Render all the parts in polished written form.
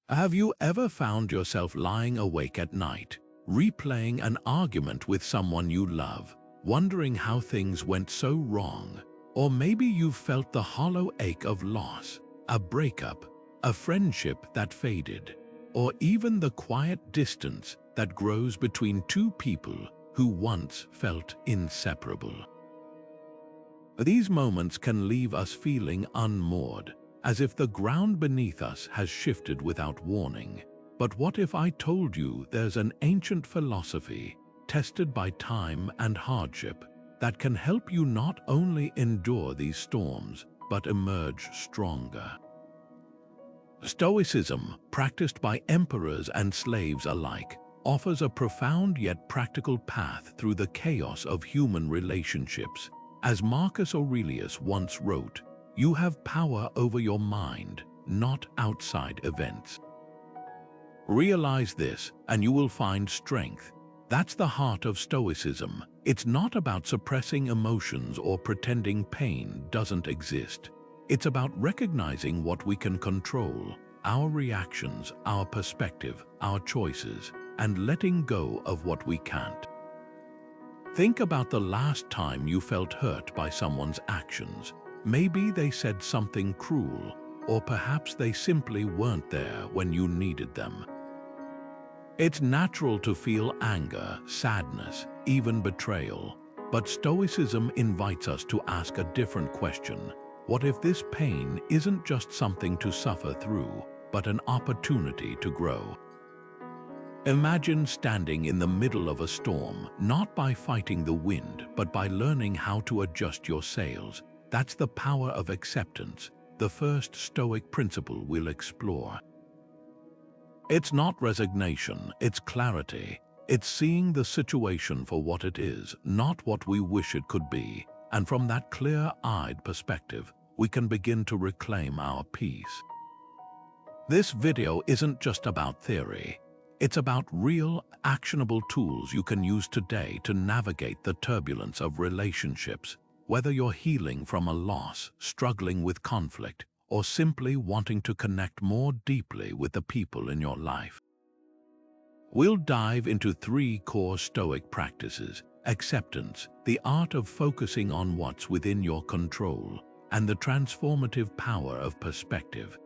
Have you ever found yourself lying awake at night, replaying an argument with someone you love, wondering how things went so wrong? Or maybe you've felt the hollow ache of loss, a breakup, a friendship that faded, or even the quiet distance that grows between two people who once felt inseparable. These moments can leave us feeling unmoored, as if the ground beneath us has shifted without warning. But what if I told you there's an ancient philosophy, tested by time and hardship, that can help you not only endure these storms, but emerge stronger? Stoicism, practiced by emperors and slaves alike, offers a profound yet practical path through the chaos of human relationships. As Marcus Aurelius once wrote, "You have power over your mind, not outside events." Realize this, and you will find strength. That's the heart of Stoicism. It's not about suppressing emotions or pretending pain doesn't exist. It's about recognizing what we can control, our reactions, our perspective, our choices, and letting go of what we can't. Think about the last time you felt hurt by someone's actions. Maybe they said something cruel, or perhaps they simply weren't there when you needed them. It's natural to feel anger, sadness, even betrayal, but Stoicism invites us to ask a different question. What if this pain isn't just something to suffer through, but an opportunity to grow? Imagine standing in the middle of a storm, not by fighting the wind, but by learning how to adjust your sails. That's the power of acceptance, the first Stoic principle we'll explore. It's not resignation, it's clarity. It's seeing the situation for what it is, not what we wish it could be. And from that clear-eyed perspective, we can begin to reclaim our peace. This video isn't just about theory. It's about real, actionable tools you can use today to navigate the turbulence of relationships, whether you're healing from a loss, struggling with conflict, or simply wanting to connect more deeply with the people in your life. We'll dive into 3 core Stoic practices: acceptance, the art of focusing on what's within your control, and the transformative power of perspective.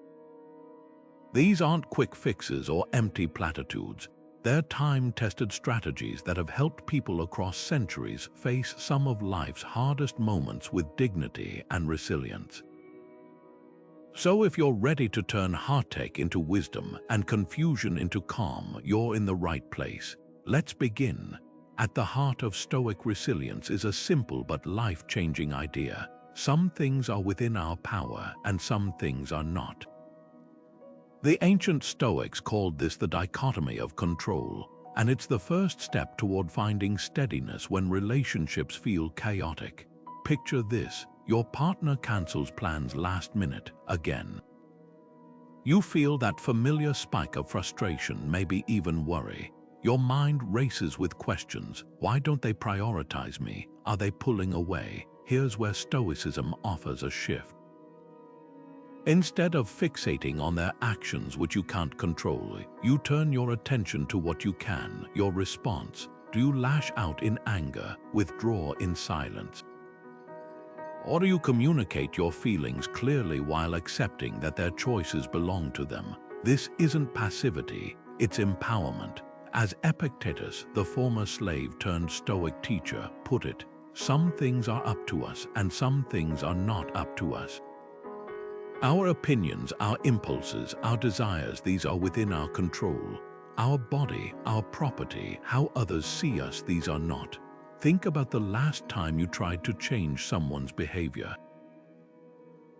These aren't quick fixes or empty platitudes. They're time-tested strategies that have helped people across centuries face some of life's hardest moments with dignity and resilience. So if you're ready to turn heartache into wisdom and confusion into calm, you're in the right place. Let's begin. At the heart of Stoic resilience is a simple but life-changing idea. Some things are within our power and some things are not. The ancient Stoics called this the Dichotomy of Control, and it's the first step toward finding steadiness when relationships feel chaotic. Picture this: your partner cancels plans last minute again. You feel that familiar spike of frustration, maybe even worry. Your mind races with questions. Why don't they prioritize me? Are they pulling away? Here's where Stoicism offers a shift. Instead of fixating on their actions which you can't control, you turn your attention to what you can, your response. Do you lash out in anger, withdraw in silence? Or do you communicate your feelings clearly while accepting that their choices belong to them? This isn't passivity, it's empowerment. As Epictetus, the former slave-turned-Stoic teacher, put it, some things are up to us and some things are not up to us. Our opinions, our impulses, our desires, these are within our control. Our body, our property, how others see us, these are not. Think about the last time you tried to change someone's behavior.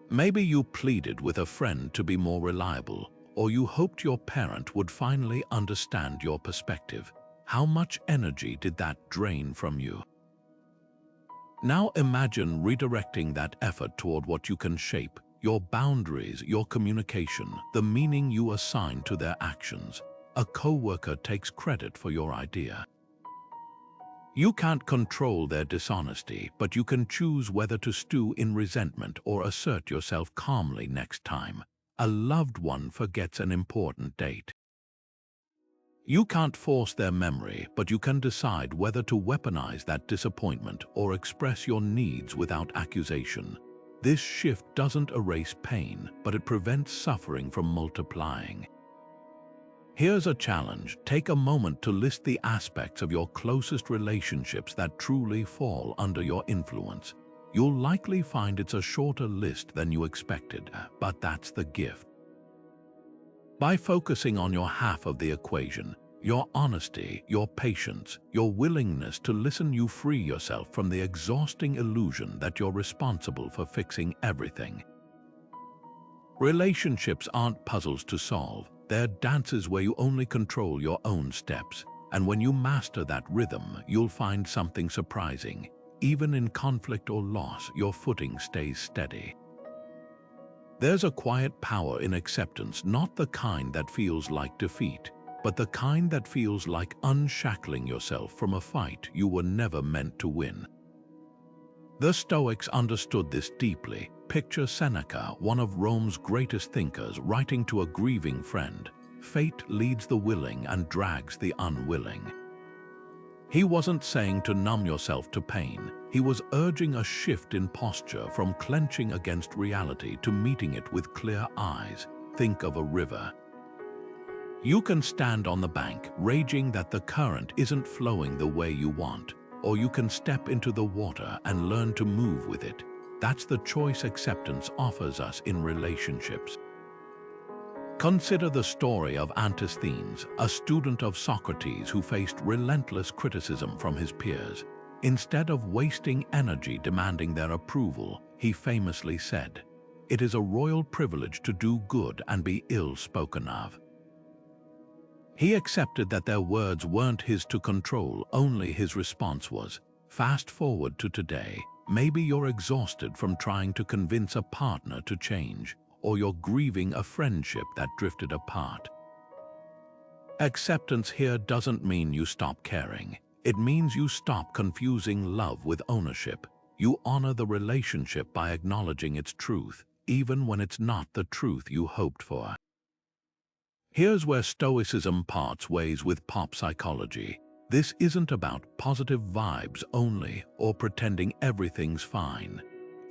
Maybe you pleaded with a friend to be more reliable, or you hoped your parent would finally understand your perspective. How much energy did that drain from you? Now imagine redirecting that effort toward what you can shape: your boundaries, your communication, the meaning you assign to their actions. A coworker takes credit for your idea. You can't control their dishonesty, but you can choose whether to stew in resentment or assert yourself calmly next time. A loved one forgets an important date. You can't force their memory, but you can decide whether to weaponize that disappointment or express your needs without accusation. This shift doesn't erase pain, but it prevents suffering from multiplying. Here's a challenge. Take a moment to list the aspects of your closest relationships that truly fall under your influence. You'll likely find it's a shorter list than you expected, but that's the gift. By focusing on your half of the equation, your honesty, your patience, your willingness to listen, you free yourself from the exhausting illusion that you're responsible for fixing everything. Relationships aren't puzzles to solve. They're dances where you only control your own steps. And when you master that rhythm, you'll find something surprising. Even in conflict or loss, your footing stays steady. There's a quiet power in acceptance, not the kind that feels like defeat, but the kind that feels like unshackling yourself from a fight you were never meant to win. The Stoics understood this deeply. Picture Seneca, one of Rome's greatest thinkers, writing to a grieving friend, "Fate leads the willing and drags the unwilling." He wasn't saying to numb yourself to pain. He was urging a shift in posture from clenching against reality to meeting it with clear eyes. Think of a river. You can stand on the bank, raging that the current isn't flowing the way you want, or you can step into the water and learn to move with it. That's the choice acceptance offers us in relationships. Consider the story of Antisthenes, a student of Socrates who faced relentless criticism from his peers. Instead of wasting energy demanding their approval, he famously said, "It is a royal privilege to do good and be ill spoken of." He accepted that their words weren't his to control, only his response was. Fast forward to today. Maybe you're exhausted from trying to convince a partner to change, or you're grieving a friendship that drifted apart. Acceptance here doesn't mean you stop caring. It means you stop confusing love with ownership. You honor the relationship by acknowledging its truth, even when it's not the truth you hoped for. Here's where Stoicism parts ways with pop psychology. This isn't about positive vibes only or pretending everything's fine.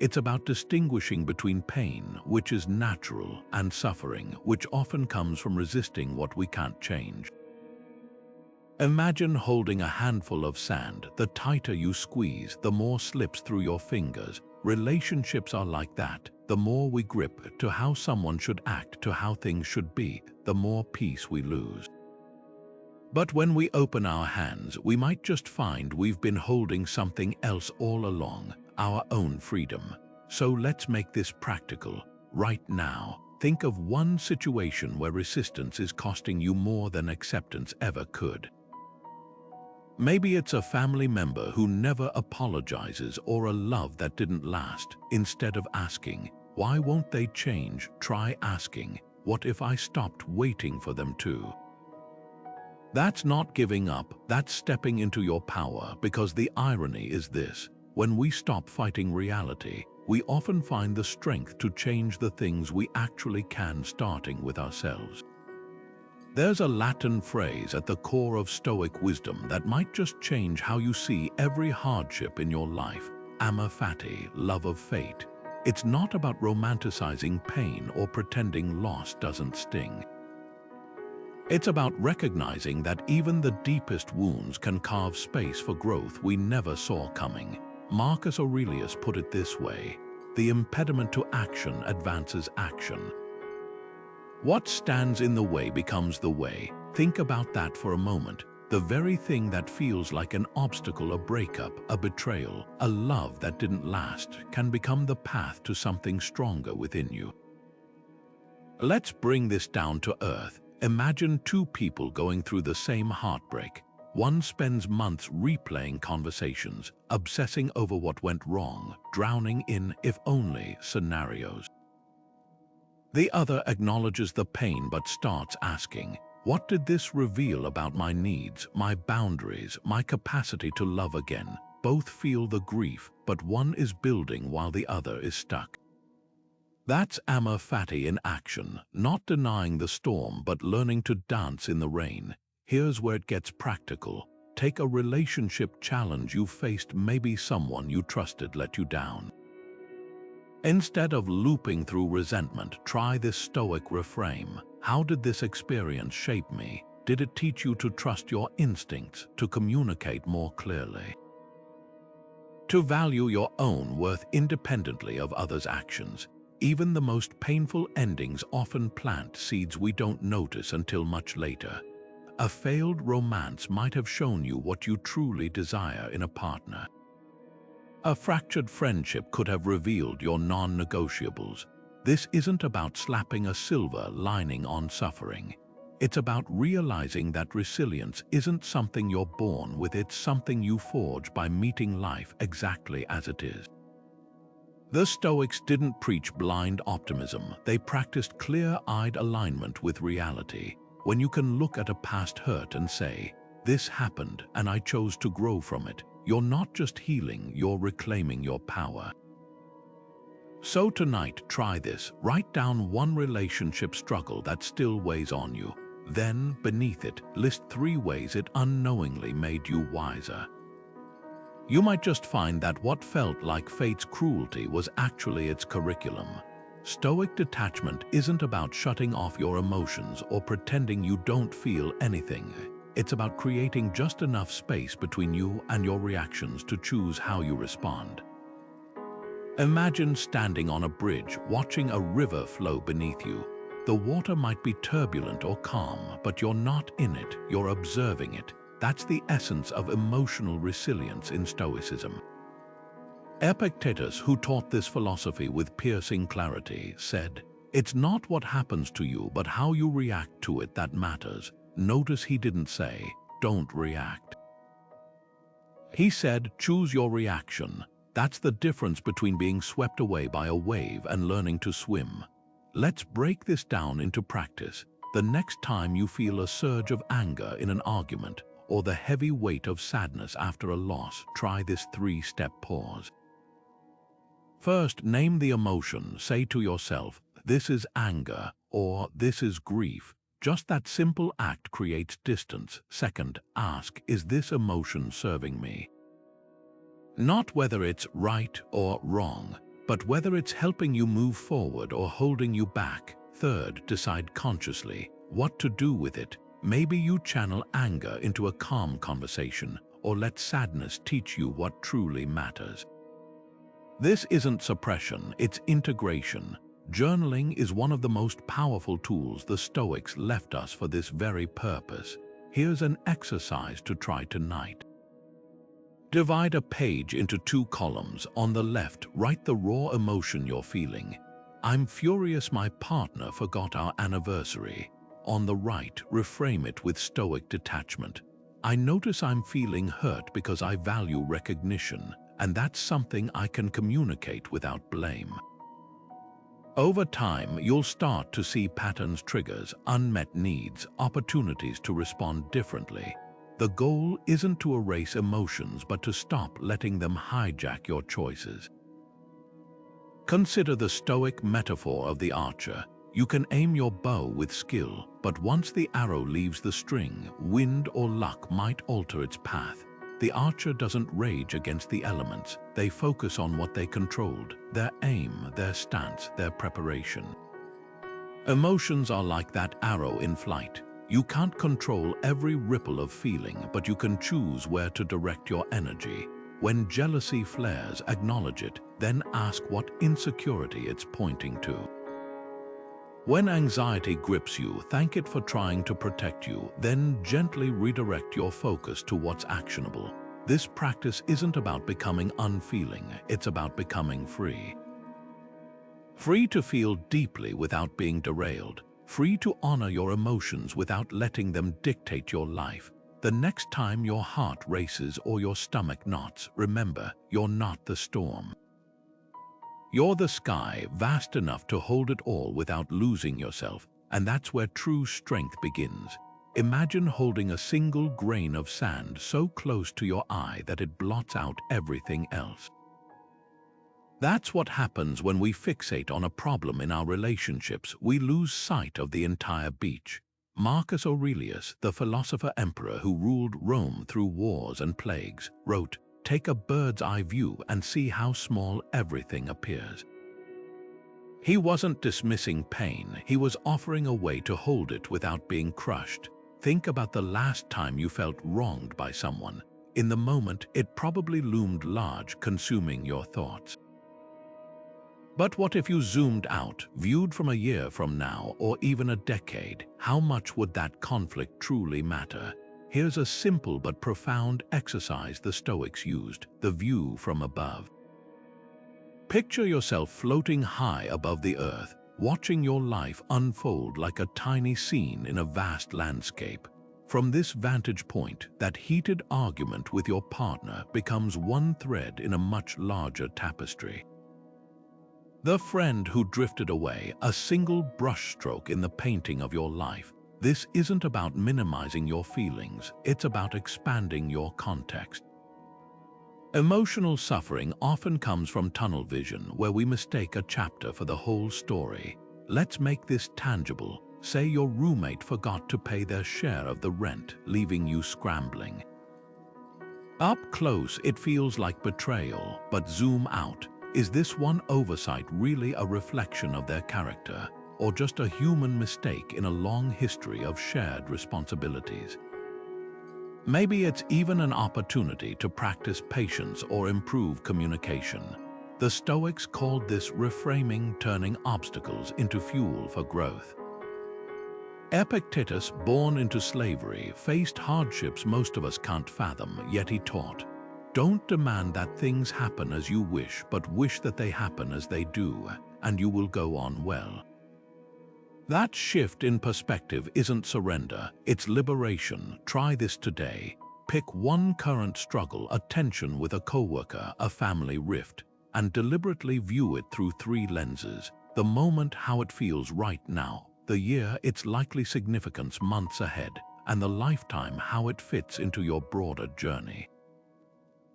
It's about distinguishing between pain, which is natural, and suffering, which often comes from resisting what we can't change. Imagine holding a handful of sand. The tighter you squeeze, the more slips through your fingers. Relationships are like that. The more we grip to how someone should act, to how things should be, the more peace we lose. But when we open our hands, we might just find we've been holding something else all along, our own freedom. So let's make this practical. Right now, think of one situation where resistance is costing you more than acceptance ever could. Maybe it's a family member who never apologizes or a love that didn't last. Instead of asking, "Why won't they change?" try asking, "What if I stopped waiting for them to?" That's not giving up, that's stepping into your power, because the irony is this: when we stop fighting reality, we often find the strength to change the things we actually can, starting with ourselves. There's a Latin phrase at the core of Stoic wisdom that might just change how you see every hardship in your life. Amor Fati, love of fate. It's not about romanticizing pain or pretending loss doesn't sting. It's about recognizing that even the deepest wounds can carve space for growth we never saw coming. Marcus Aurelius put it this way: "The impediment to action advances action." What stands in the way becomes the way. Think about that for a moment. The very thing that feels like an obstacle, a breakup, a betrayal, a love that didn't last, can become the path to something stronger within you. Let's bring this down to earth. Imagine two people going through the same heartbreak. One spends months replaying conversations, obsessing over what went wrong, drowning in "if only" scenarios. The other acknowledges the pain but starts asking, "What did this reveal about my needs, my boundaries, my capacity to love again?" Both feel the grief, but one is building while the other is stuck. That's Amor Fati in action, not denying the storm but learning to dance in the rain. Here's where it gets practical. Take a relationship challenge you faced, maybe someone you trusted let you down. Instead of looping through resentment, try this Stoic reframe. How did this experience shape me? Did it teach you to trust your instincts, to communicate more clearly, to value your own worth independently of others' actions? Even the most painful endings often plant seeds we don't notice until much later. A failed romance might have shown you what you truly desire in a partner. A fractured friendship could have revealed your non-negotiables. This isn't about slapping a silver lining on suffering. It's about realizing that resilience isn't something you're born with, it's something you forge by meeting life exactly as it is. The Stoics didn't preach blind optimism, they practiced clear-eyed alignment with reality. When you can look at a past hurt and say, "This happened and I chose to grow from it," you're not just healing, you're reclaiming your power. So tonight, try this. Write down one relationship struggle that still weighs on you. Then, beneath it, list 3 ways it unknowingly made you wiser. You might just find that what felt like fate's cruelty was actually its curriculum. Stoic detachment isn't about shutting off your emotions or pretending you don't feel anything. It's about creating just enough space between you and your reactions to choose how you respond. Imagine standing on a bridge, watching a river flow beneath you. The water might be turbulent or calm, but you're not in it, you're observing it. That's the essence of emotional resilience in Stoicism. Epictetus, who taught this philosophy with piercing clarity, said, "It's not what happens to you, but how you react to it that matters." Notice he didn't say, "Don't react." He said, "Choose your reaction." That's the difference between being swept away by a wave and learning to swim. Let's break this down into practice. The next time you feel a surge of anger in an argument, or the heavy weight of sadness after a loss, try this 3-step pause. First, name the emotion. Say to yourself, "This is anger," or "This is grief." Just that simple act creates distance. Second, ask, "Is this emotion serving me?" Not whether it's right or wrong, but whether it's helping you move forward or holding you back. Third, decide consciously what to do with it. Maybe you channel anger into a calm conversation, or let sadness teach you what truly matters. This isn't suppression, it's integration. Journaling is one of the most powerful tools the Stoics left us for this very purpose. Here's an exercise to try tonight. Divide a page into 2 columns. On the left, write the raw emotion you're feeling. "I'm furious my partner forgot our anniversary." On the right, reframe it with Stoic detachment. "I notice I'm feeling hurt because I value recognition, and that's something I can communicate without blame." Over time, you'll start to see patterns, triggers, unmet needs, opportunities to respond differently. The goal isn't to erase emotions, but to stop letting them hijack your choices. Consider the Stoic metaphor of the archer. You can aim your bow with skill, but once the arrow leaves the string, wind or luck might alter its path. The archer doesn't rage against the elements. They focus on what they controlled: their aim, their stance, their preparation. Emotions are like that arrow in flight. You can't control every ripple of feeling, but you can choose where to direct your energy. When jealousy flares, acknowledge it, then ask what insecurity it's pointing to. When anxiety grips you, thank it for trying to protect you, then gently redirect your focus to what's actionable. This practice isn't about becoming unfeeling, it's about becoming free. Free to feel deeply without being derailed. Free to honor your emotions without letting them dictate your life. The next time your heart races or your stomach knots, remember, you're not the storm. You're the sky, vast enough to hold it all without losing yourself, and that's where true strength begins. Imagine holding a single grain of sand so close to your eye that it blots out everything else. That's what happens when we fixate on a problem in our relationships. We lose sight of the entire beach. Marcus Aurelius, the philosopher-emperor who ruled Rome through wars and plagues, wrote, "Take a bird's-eye view and see how small everything appears." He wasn't dismissing pain, he was offering a way to hold it without being crushed. Think about the last time you felt wronged by someone. In the moment, it probably loomed large, consuming your thoughts. But what if you zoomed out, viewed from a year from now, or even a decade? How much would that conflict truly matter? Here's a simple but profound exercise the Stoics used: the view from above. Picture yourself floating high above the earth, watching your life unfold like a tiny scene in a vast landscape. From this vantage point, that heated argument with your partner becomes one thread in a much larger tapestry. The friend who drifted away, a single brushstroke in the painting of your life. This isn't about minimizing your feelings, it's about expanding your context. Emotional suffering often comes from tunnel vision, where we mistake a chapter for the whole story. Let's make this tangible. Say your roommate forgot to pay their share of the rent, leaving you scrambling. Up close, it feels like betrayal, but zoom out. Is this one oversight really a reflection of their character, or just a human mistake in a long history of shared responsibilities? Maybe it's even an opportunity to practice patience or improve communication. The Stoics called this reframing, turning obstacles into fuel for growth. Epictetus, born into slavery, faced hardships most of us can't fathom, yet he taught, "Don't demand that things happen as you wish, but wish that they happen as they do, and you will go on well." That shift in perspective isn't surrender, it's liberation. Try this today. Pick one current struggle, a tension with a coworker, a family rift, and deliberately view it through three lenses: the moment, how it feels right now; the year, its likely significance months ahead; and the lifetime, how it fits into your broader journey.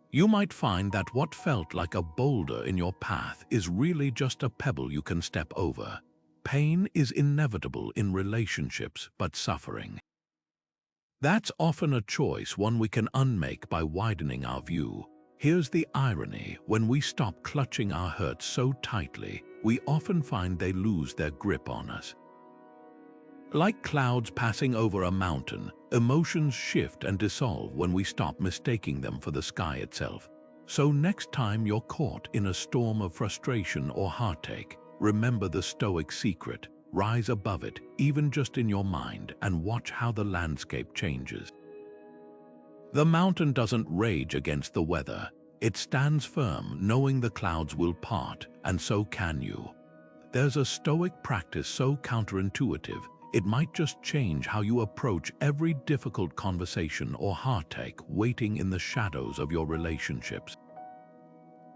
You might find that what felt like a boulder in your path is really just a pebble you can step over. Pain is inevitable in relationships, but suffering, that's often a choice, one we can unmake by widening our view. Here's the irony: when we stop clutching our hurts so tightly, we often find they lose their grip on us. Like clouds passing over a mountain, emotions shift and dissolve when we stop mistaking them for the sky itself. So next time you're caught in a storm of frustration or heartache, remember the Stoic secret: rise above it, even just in your mind, and watch how the landscape changes. The mountain doesn't rage against the weather. It stands firm, knowing the clouds will part, and so can you. There's a Stoic practice so counterintuitive, it might just change how you approach every difficult conversation or heartache waiting in the shadows of your relationships.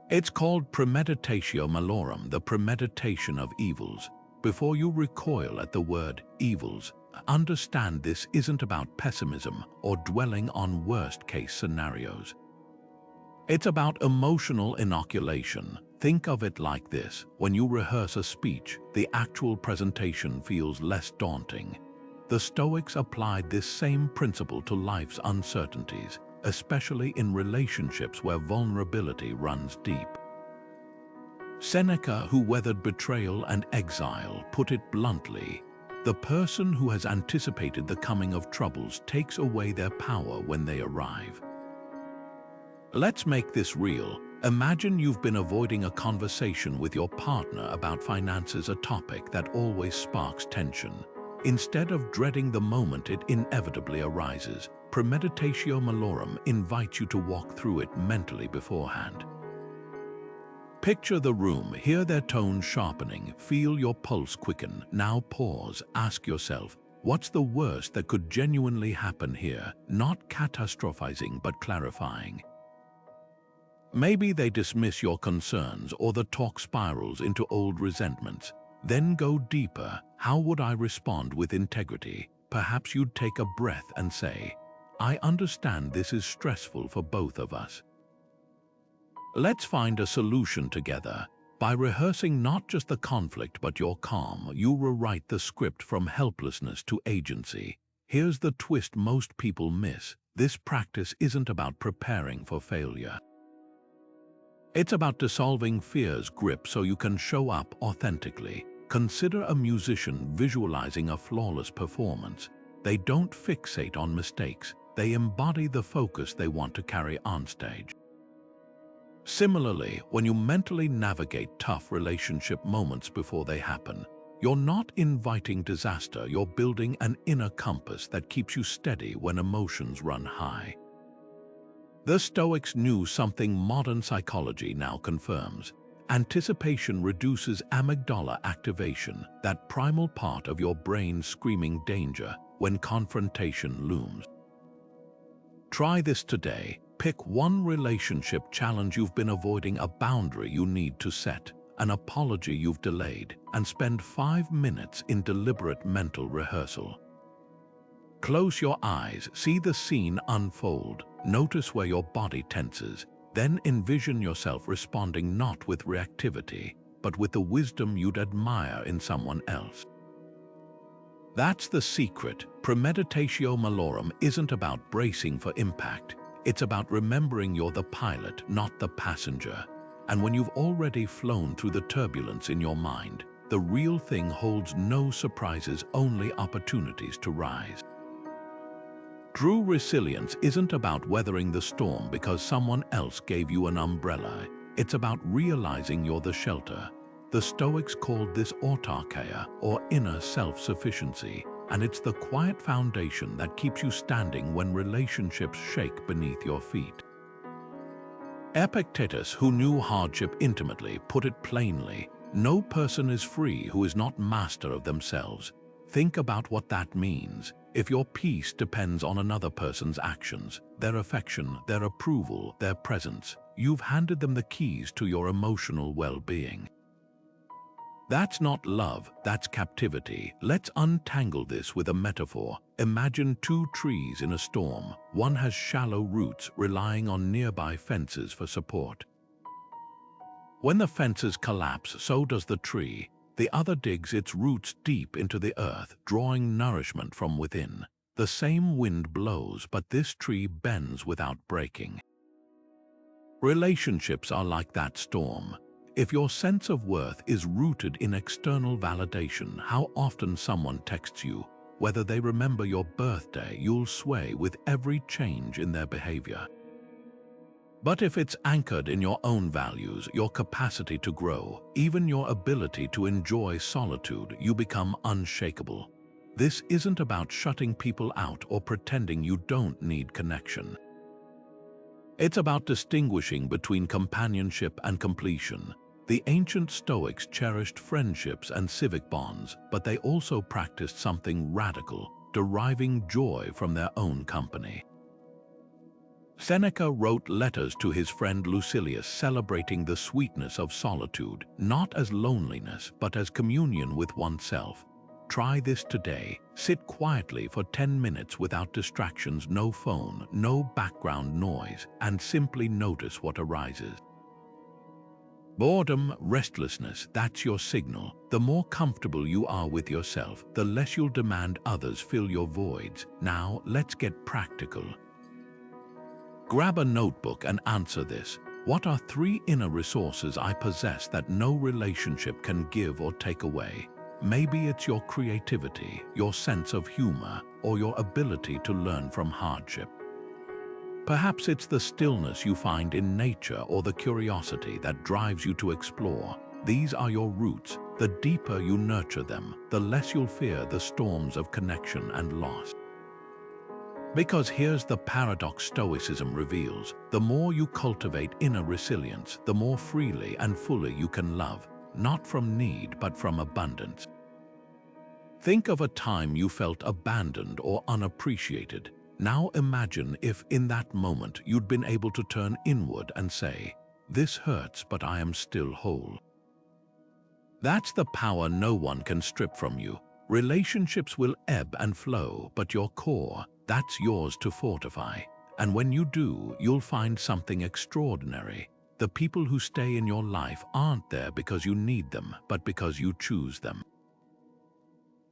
It's called Premeditatio Malorum, the premeditation of evils. Before you recoil at the word evils, understand this isn't about pessimism or dwelling on worst-case scenarios. It's about emotional inoculation. Think of it like this: when you rehearse a speech, the actual presentation feels less daunting. The Stoics applied this same principle to life's uncertainties, especially in relationships where vulnerability runs deep. Seneca, who weathered betrayal and exile, put it bluntly: the person who has anticipated the coming of troubles takes away their power when they arrive. Let's make this real. Imagine you've been avoiding a conversation with your partner about finances, a topic that always sparks tension. Instead of dreading the moment it inevitably arises, Premeditatio Malorum invites you to walk through it mentally beforehand. Picture the room, hear their tones sharpening, feel your pulse quicken. Now pause, ask yourself, what's the worst that could genuinely happen here? Not catastrophizing, but clarifying. Maybe they dismiss your concerns or the talk spirals into old resentments. Then go deeper. How would I respond with integrity? Perhaps you'd take a breath and say, "I understand this is stressful for both of us. Let's find a solution together." By rehearsing not just the conflict but your calm, you rewrite the script from helplessness to agency. Here's the twist most people miss. This practice isn't about preparing for failure. It's about dissolving fear's grip so you can show up authentically. Consider a musician visualizing a flawless performance. They don't fixate on mistakes. They embody the focus they want to carry on stage. Similarly, when you mentally navigate tough relationship moments before they happen, you're not inviting disaster, you're building an inner compass that keeps you steady when emotions run high. The Stoics knew something modern psychology now confirms. Anticipation reduces amygdala activation, that primal part of your brain screaming danger when confrontation looms. Try this today. Pick one relationship challenge you've been avoiding, a boundary you need to set, an apology you've delayed, and spend 5 minutes in deliberate mental rehearsal. Close your eyes, see the scene unfold, notice where your body tenses, then envision yourself responding not with reactivity, but with the wisdom you'd admire in someone else. That's the secret. Premeditatio Malorum isn't about bracing for impact. It's about remembering you're the pilot, not the passenger. And when you've already flown through the turbulence in your mind, the real thing holds no surprises, only opportunities to rise. True resilience isn't about weathering the storm because someone else gave you an umbrella. It's about realizing you're the shelter. The Stoics called this autarkeia, or inner self-sufficiency, and it's the quiet foundation that keeps you standing when relationships shake beneath your feet. Epictetus, who knew hardship intimately, put it plainly: no person is free who is not master of themselves. Think about what that means. If your peace depends on another person's actions, their affection, their approval, their presence, you've handed them the keys to your emotional well-being. That's not love, that's captivity. Let's untangle this with a metaphor. Imagine two trees in a storm. One has shallow roots, relying on nearby fences for support. When the fences collapse, so does the tree. The other digs its roots deep into the earth, drawing nourishment from within. The same wind blows, but this tree bends without breaking. Relationships are like that storm. If your sense of worth is rooted in external validation, how often someone texts you, whether they remember your birthday, you'll sway with every change in their behavior. But if it's anchored in your own values, your capacity to grow, even your ability to enjoy solitude, you become unshakable. This isn't about shutting people out or pretending you don't need connection. It's about distinguishing between companionship and completion. The ancient Stoics cherished friendships and civic bonds, but they also practiced something radical, deriving joy from their own company. Seneca wrote letters to his friend Lucilius celebrating the sweetness of solitude, not as loneliness, but as communion with oneself. Try this today. Sit quietly for 10 minutes without distractions, no phone, no background noise, and simply notice what arises. Boredom, restlessness, that's your signal. The more comfortable you are with yourself, the less you'll demand others fill your voids. Now, let's get practical. Grab a notebook and answer this. What are 3 inner resources I possess that no relationship can give or take away? Maybe it's your creativity, your sense of humor, or your ability to learn from hardship. Perhaps it's the stillness you find in nature or the curiosity that drives you to explore. These are your roots. The deeper you nurture them, the less you'll fear the storms of connection and loss. Because here's the paradox Stoicism reveals: the more you cultivate inner resilience, the more freely and fully you can love, not from need but from abundance. Think of a time you felt abandoned or unappreciated. Now imagine if in that moment you'd been able to turn inward and say, "This hurts, but I am still whole." That's the power no one can strip from you. Relationships will ebb and flow, but your core, that's yours to fortify. And when you do, you'll find something extraordinary. The people who stay in your life aren't there because you need them, but because you choose them.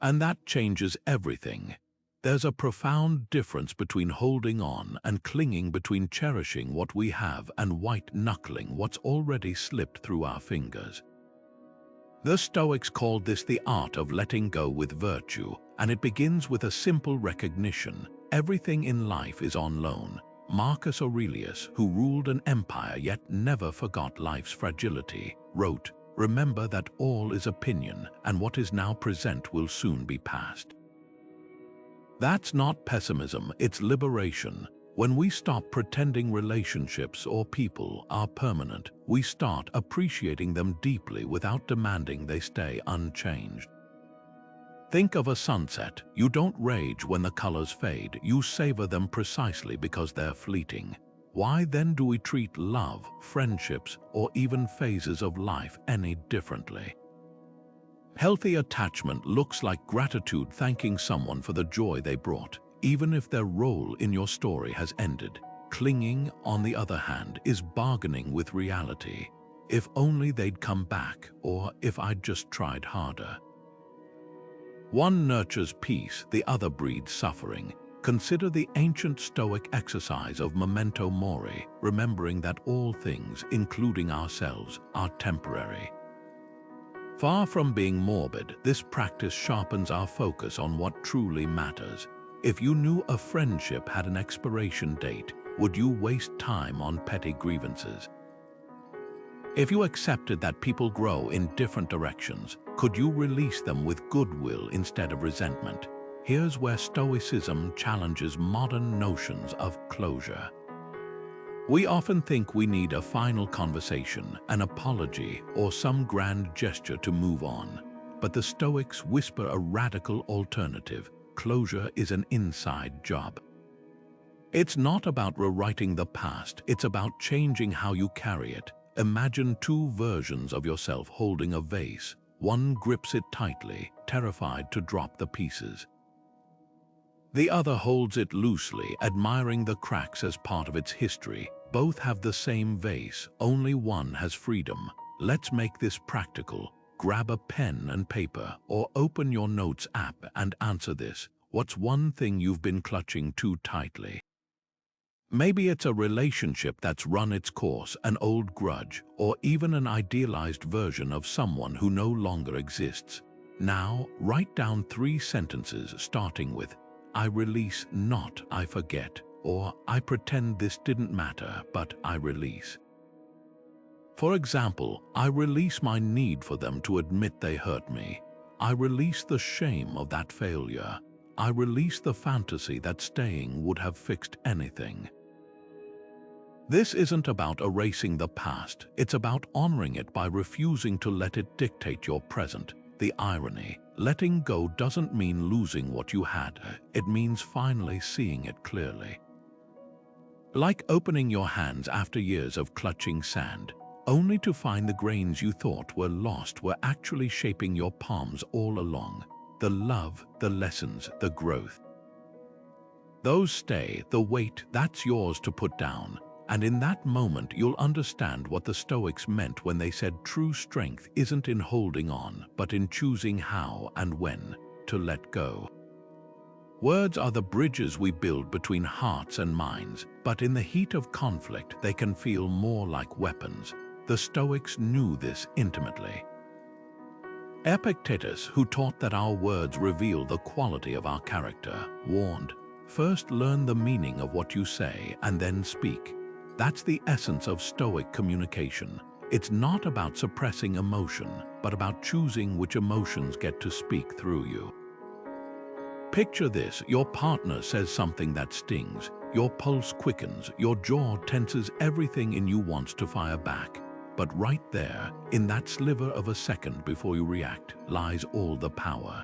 And that changes everything. There's a profound difference between holding on and clinging, between cherishing what we have and white-knuckling what's already slipped through our fingers. The Stoics called this the art of letting go with virtue, and it begins with a simple recognition: everything in life is on loan. Marcus Aurelius, who ruled an empire yet never forgot life's fragility, wrote, "Remember that all is opinion, and what is now present will soon be past." That's not pessimism, it's liberation. When we stop pretending relationships or people are permanent, we start appreciating them deeply without demanding they stay unchanged. Think of a sunset. You don't rage when the colors fade, you savor them precisely because they're fleeting. Why then do we treat love, friendships, or even phases of life any differently? Healthy attachment looks like gratitude, thanking someone for the joy they brought, even if their role in your story has ended. Clinging, on the other hand, is bargaining with reality. If only they'd come back, or if I'd just tried harder. One nurtures peace, the other breeds suffering. Consider the ancient Stoic exercise of memento mori, remembering that all things, including ourselves, are temporary. Far from being morbid, this practice sharpens our focus on what truly matters. If you knew a friendship had an expiration date, would you waste time on petty grievances? If you accepted that people grow in different directions, could you release them with goodwill instead of resentment? Here's where Stoicism challenges modern notions of closure. We often think we need a final conversation, an apology, or some grand gesture to move on. But the Stoics whisper a radical alternative: closure is an inside job. It's not about rewriting the past, it's about changing how you carry it. Imagine two versions of yourself holding a vase. One grips it tightly, terrified to drop the pieces. The other holds it loosely, admiring the cracks as part of its history. Both have the same vase, only one has freedom. Let's make this practical. Grab a pen and paper, or open your notes app and answer this. What's one thing you've been clutching too tightly? Maybe it's a relationship that's run its course, an old grudge, or even an idealized version of someone who no longer exists. Now, write down 3 sentences starting with, "I release, not I forget," or "I pretend this didn't matter, but I release." For example, I release my need for them to admit they hurt me. I release the shame of that failure. I release the fantasy that staying would have fixed anything. This isn't about erasing the past, it's about honoring it by refusing to let it dictate your present. The irony: letting go doesn't mean losing what you had, it means finally seeing it clearly. Like opening your hands after years of clutching sand, only to find the grains you thought were lost were actually shaping your palms all along. The love, the lessons, the growth. Those stay, the weight, that's yours to put down. And in that moment, you'll understand what the Stoics meant when they said true strength isn't in holding on, but in choosing how and when to let go. Words are the bridges we build between hearts and minds, but in the heat of conflict, they can feel more like weapons. The Stoics knew this intimately. Epictetus, who taught that our words reveal the quality of our character, warned, "First learn the meaning of what you say and then speak." That's the essence of Stoic communication. It's not about suppressing emotion, but about choosing which emotions get to speak through you. Picture this: your partner says something that stings, your pulse quickens, your jaw tenses, everything in you wants to fire back. But right there, in that sliver of a second before you react, lies all the power.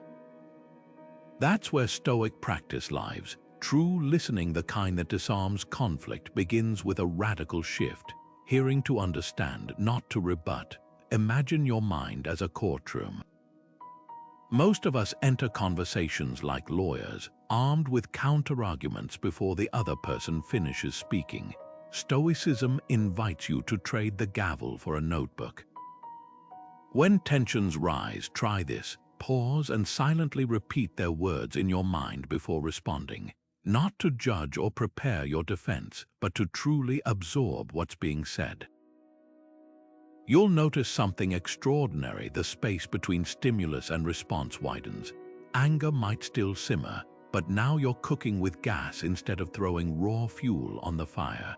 That's where Stoic practice lives. True listening, the kind that disarms conflict, begins with a radical shift. Hearing to understand, not to rebut. Imagine your mind as a courtroom. Most of us enter conversations like lawyers, armed with counter-arguments before the other person finishes speaking. Stoicism invites you to trade the gavel for a notebook. When tensions rise, try this. Pause and silently repeat their words in your mind before responding. Not to judge or prepare your defense, but to truly absorb what's being said. You'll notice something extraordinary. The space between stimulus and response widens. Anger might still simmer, but now you're cooking with gas instead of throwing raw fuel on the fire.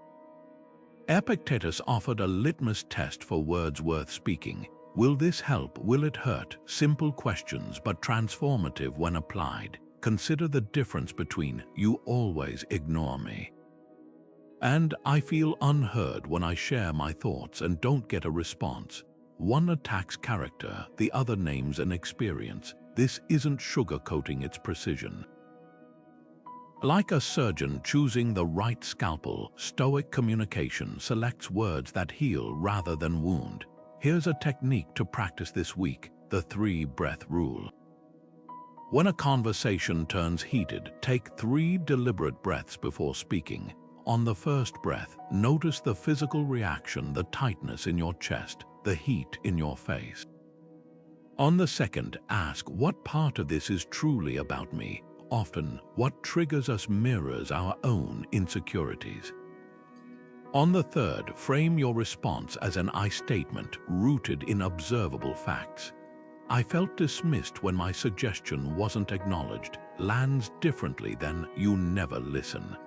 Epictetus offered a litmus test for words worth speaking. Will this help? Will it hurt? Simple questions, but transformative when applied. Consider the difference between "you always ignore me" and "I feel unheard when I share my thoughts and don't get a response." One attacks character, the other names an experience. This isn't sugarcoating, its precision. Like a surgeon choosing the right scalpel, Stoic communication selects words that heal rather than wound. Here's a technique to practice this week: the 3-breath rule. When a conversation turns heated, take 3 deliberate breaths before speaking. On the first breath, notice the physical reaction, the tightness in your chest, the heat in your face. On the second, ask, what part of this is truly about me? Often, what triggers us mirrors our own insecurities. On the third, frame your response as an I statement rooted in observable facts. "I felt dismissed when my suggestion wasn't acknowledged" lands differently than "you never listen."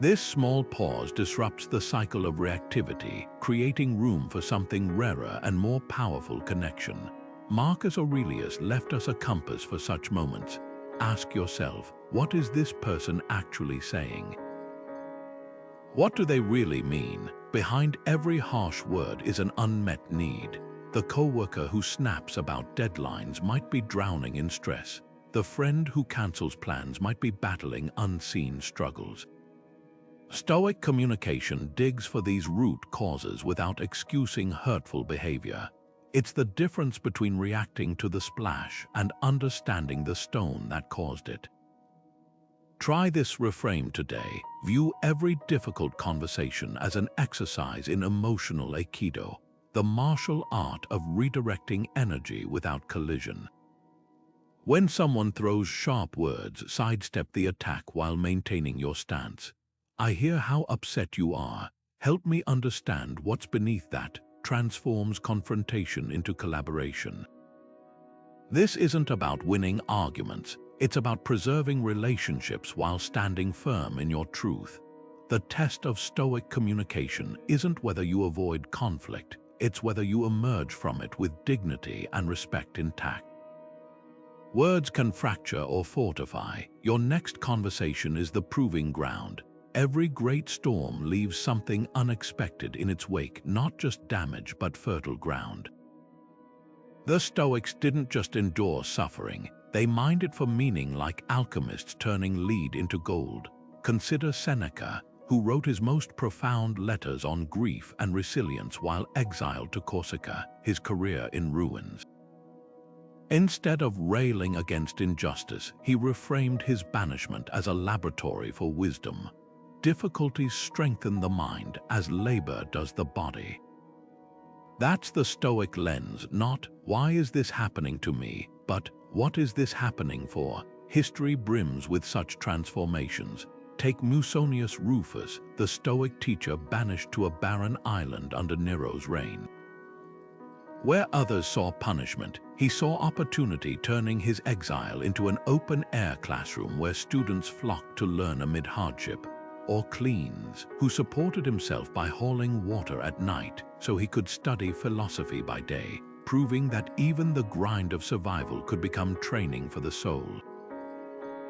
This small pause disrupts the cycle of reactivity, creating room for something rarer and more powerful: connection. Marcus Aurelius left us a compass for such moments. Ask yourself, what is this person actually saying? What do they really mean? Behind every harsh word is an unmet need. The coworker who snaps about deadlines might be drowning in stress. The friend who cancels plans might be battling unseen struggles. Stoic communication digs for these root causes without excusing hurtful behavior. It's the difference between reacting to the splash and understanding the stone that caused it. Try this reframe today. View every difficult conversation as an exercise in emotional aikido, the martial art of redirecting energy without collision. When someone throws sharp words, sidestep the attack while maintaining your stance. "I hear how upset you are. Help me understand what's beneath that." Transforms confrontation into collaboration. This isn't about winning arguments. It's about preserving relationships while standing firm in your truth. The test of Stoic communication isn't whether you avoid conflict, it's whether you emerge from it with dignity and respect intact. Words can fracture or fortify. Your next conversation is the proving ground. Every great storm leaves something unexpected in its wake, not just damage but fertile ground. The Stoics didn't just endure suffering, they mined it for meaning like alchemists turning lead into gold. Consider Seneca, who wrote his most profound letters on grief and resilience while exiled to Corsica, his career in ruins. Instead of railing against injustice, he reframed his banishment as a laboratory for wisdom. Difficulties strengthen the mind as labor does the body. That's the Stoic lens, not "why is this happening to me?" but "what is this happening for?" History brims with such transformations. Take Musonius Rufus, the Stoic teacher banished to a barren island under Nero's reign. Where others saw punishment, he saw opportunity, turning his exile into an open-air classroom where students flocked to learn amid hardship. Or Cleans, who supported himself by hauling water at night so he could study philosophy by day, proving that even the grind of survival could become training for the soul.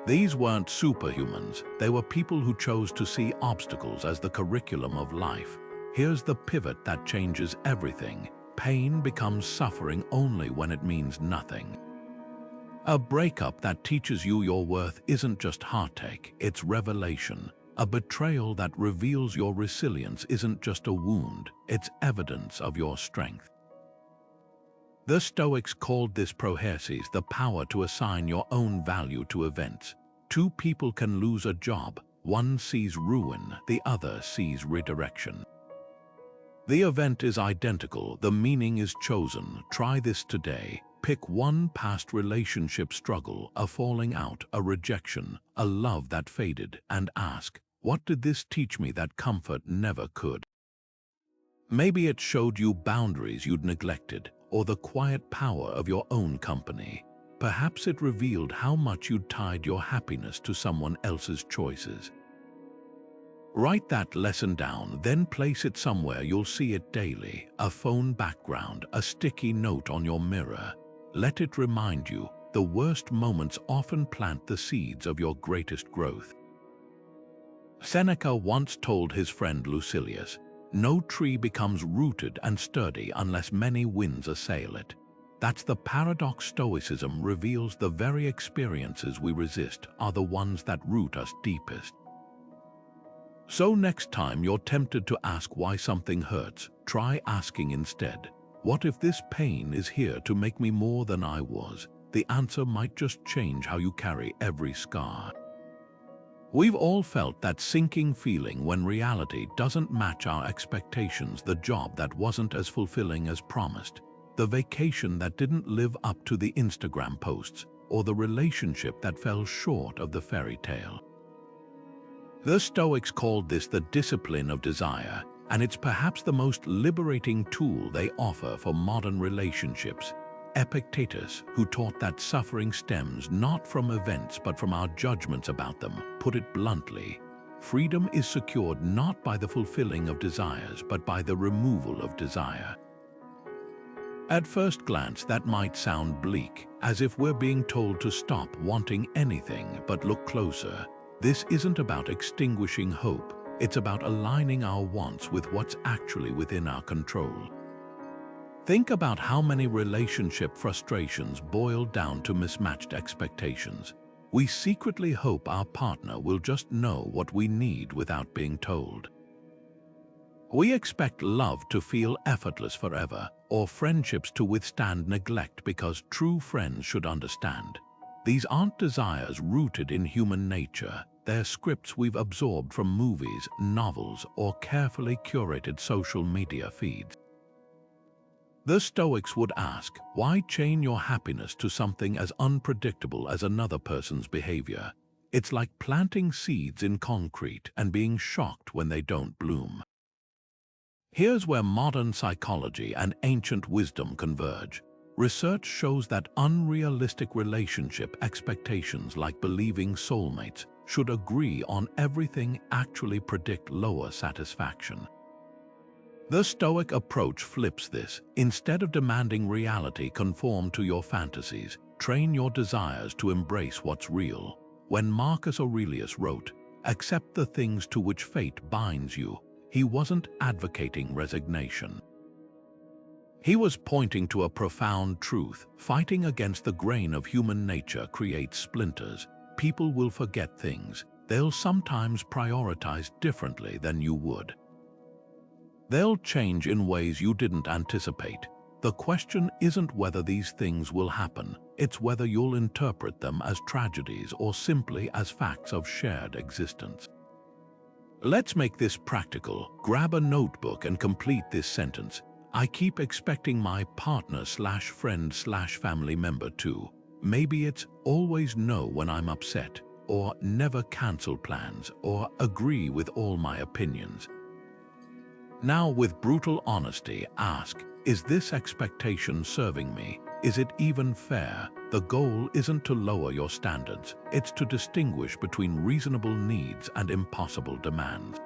These weren't superhumans, they were people who chose to see obstacles as the curriculum of life. Here's the pivot that changes everything. Pain becomes suffering only when it means nothing. A breakup that teaches you your worth isn't just heartache, it's revelation. A betrayal that reveals your resilience isn't just a wound, it's evidence of your strength. The Stoics called this prohersis, the power to assign your own value to events. Two people can lose a job. One sees ruin, the other sees redirection. The event is identical, the meaning is chosen. Try this today. Pick one past relationship struggle, a falling out, a rejection, a love that faded, and ask, what did this teach me that comfort never could? Maybe it showed you boundaries you'd neglected, or the quiet power of your own company. Perhaps it revealed how much you'd tied your happiness to someone else's choices. Write that lesson down, then place it somewhere you'll see it daily, a phone background, a sticky note on your mirror. Let it remind you, the worst moments often plant the seeds of your greatest growth. Seneca once told his friend Lucilius, "No tree becomes rooted and sturdy unless many winds assail it." That's the paradox. Stoicism reveals the very experiences we resist are the ones that root us deepest. So next time you're tempted to ask why something hurts, try asking instead, what if this pain is here to make me more than I was? The answer might just change how you carry every scar. We've all felt that sinking feeling when reality doesn't match our expectations, the job that wasn't as fulfilling as promised, the vacation that didn't live up to the Instagram posts, or the relationship that fell short of the fairy tale. The Stoics called this the discipline of desire, and it's perhaps the most liberating tool they offer for modern relationships. Epictetus, who taught that suffering stems not from events but from our judgments about them, put it bluntly, freedom is secured not by the fulfilling of desires but by the removal of desire. At first glance, that might sound bleak, as if we're being told to stop wanting anything, but look closer. This isn't about extinguishing hope, it's about aligning our wants with what's actually within our control. Think about how many relationship frustrations boil down to mismatched expectations. We secretly hope our partner will just know what we need without being told. We expect love to feel effortless forever, or friendships to withstand neglect because true friends should understand. These aren't desires rooted in human nature, they're scripts we've absorbed from movies, novels, or carefully curated social media feeds. The Stoics would ask, why chain your happiness to something as unpredictable as another person's behavior? It's like planting seeds in concrete and being shocked when they don't bloom. Here's where modern psychology and ancient wisdom converge. Research shows that unrealistic relationship expectations, like believing soulmates should agree on everything, actually predict lower satisfaction. The Stoic approach flips this. Instead of demanding reality conform to your fantasies, train your desires to embrace what's real. When Marcus Aurelius wrote, "Accept the things to which fate binds you," he wasn't advocating resignation. He was pointing to a profound truth. Fighting against the grain of human nature creates splinters. People will forget things. They'll sometimes prioritize differently than you would. They'll change in ways you didn't anticipate. The question isn't whether these things will happen, it's whether you'll interpret them as tragedies or simply as facts of shared existence. Let's make this practical. Grab a notebook and complete this sentence. I keep expecting my partner/friend/family member to. Maybe it's always no when I'm upset, or never cancel plans, or agree with all my opinions. Now, with brutal honesty, ask, is this expectation serving me? Is it even fair? The goal isn't to lower your standards, it's to distinguish between reasonable needs and impossible demands.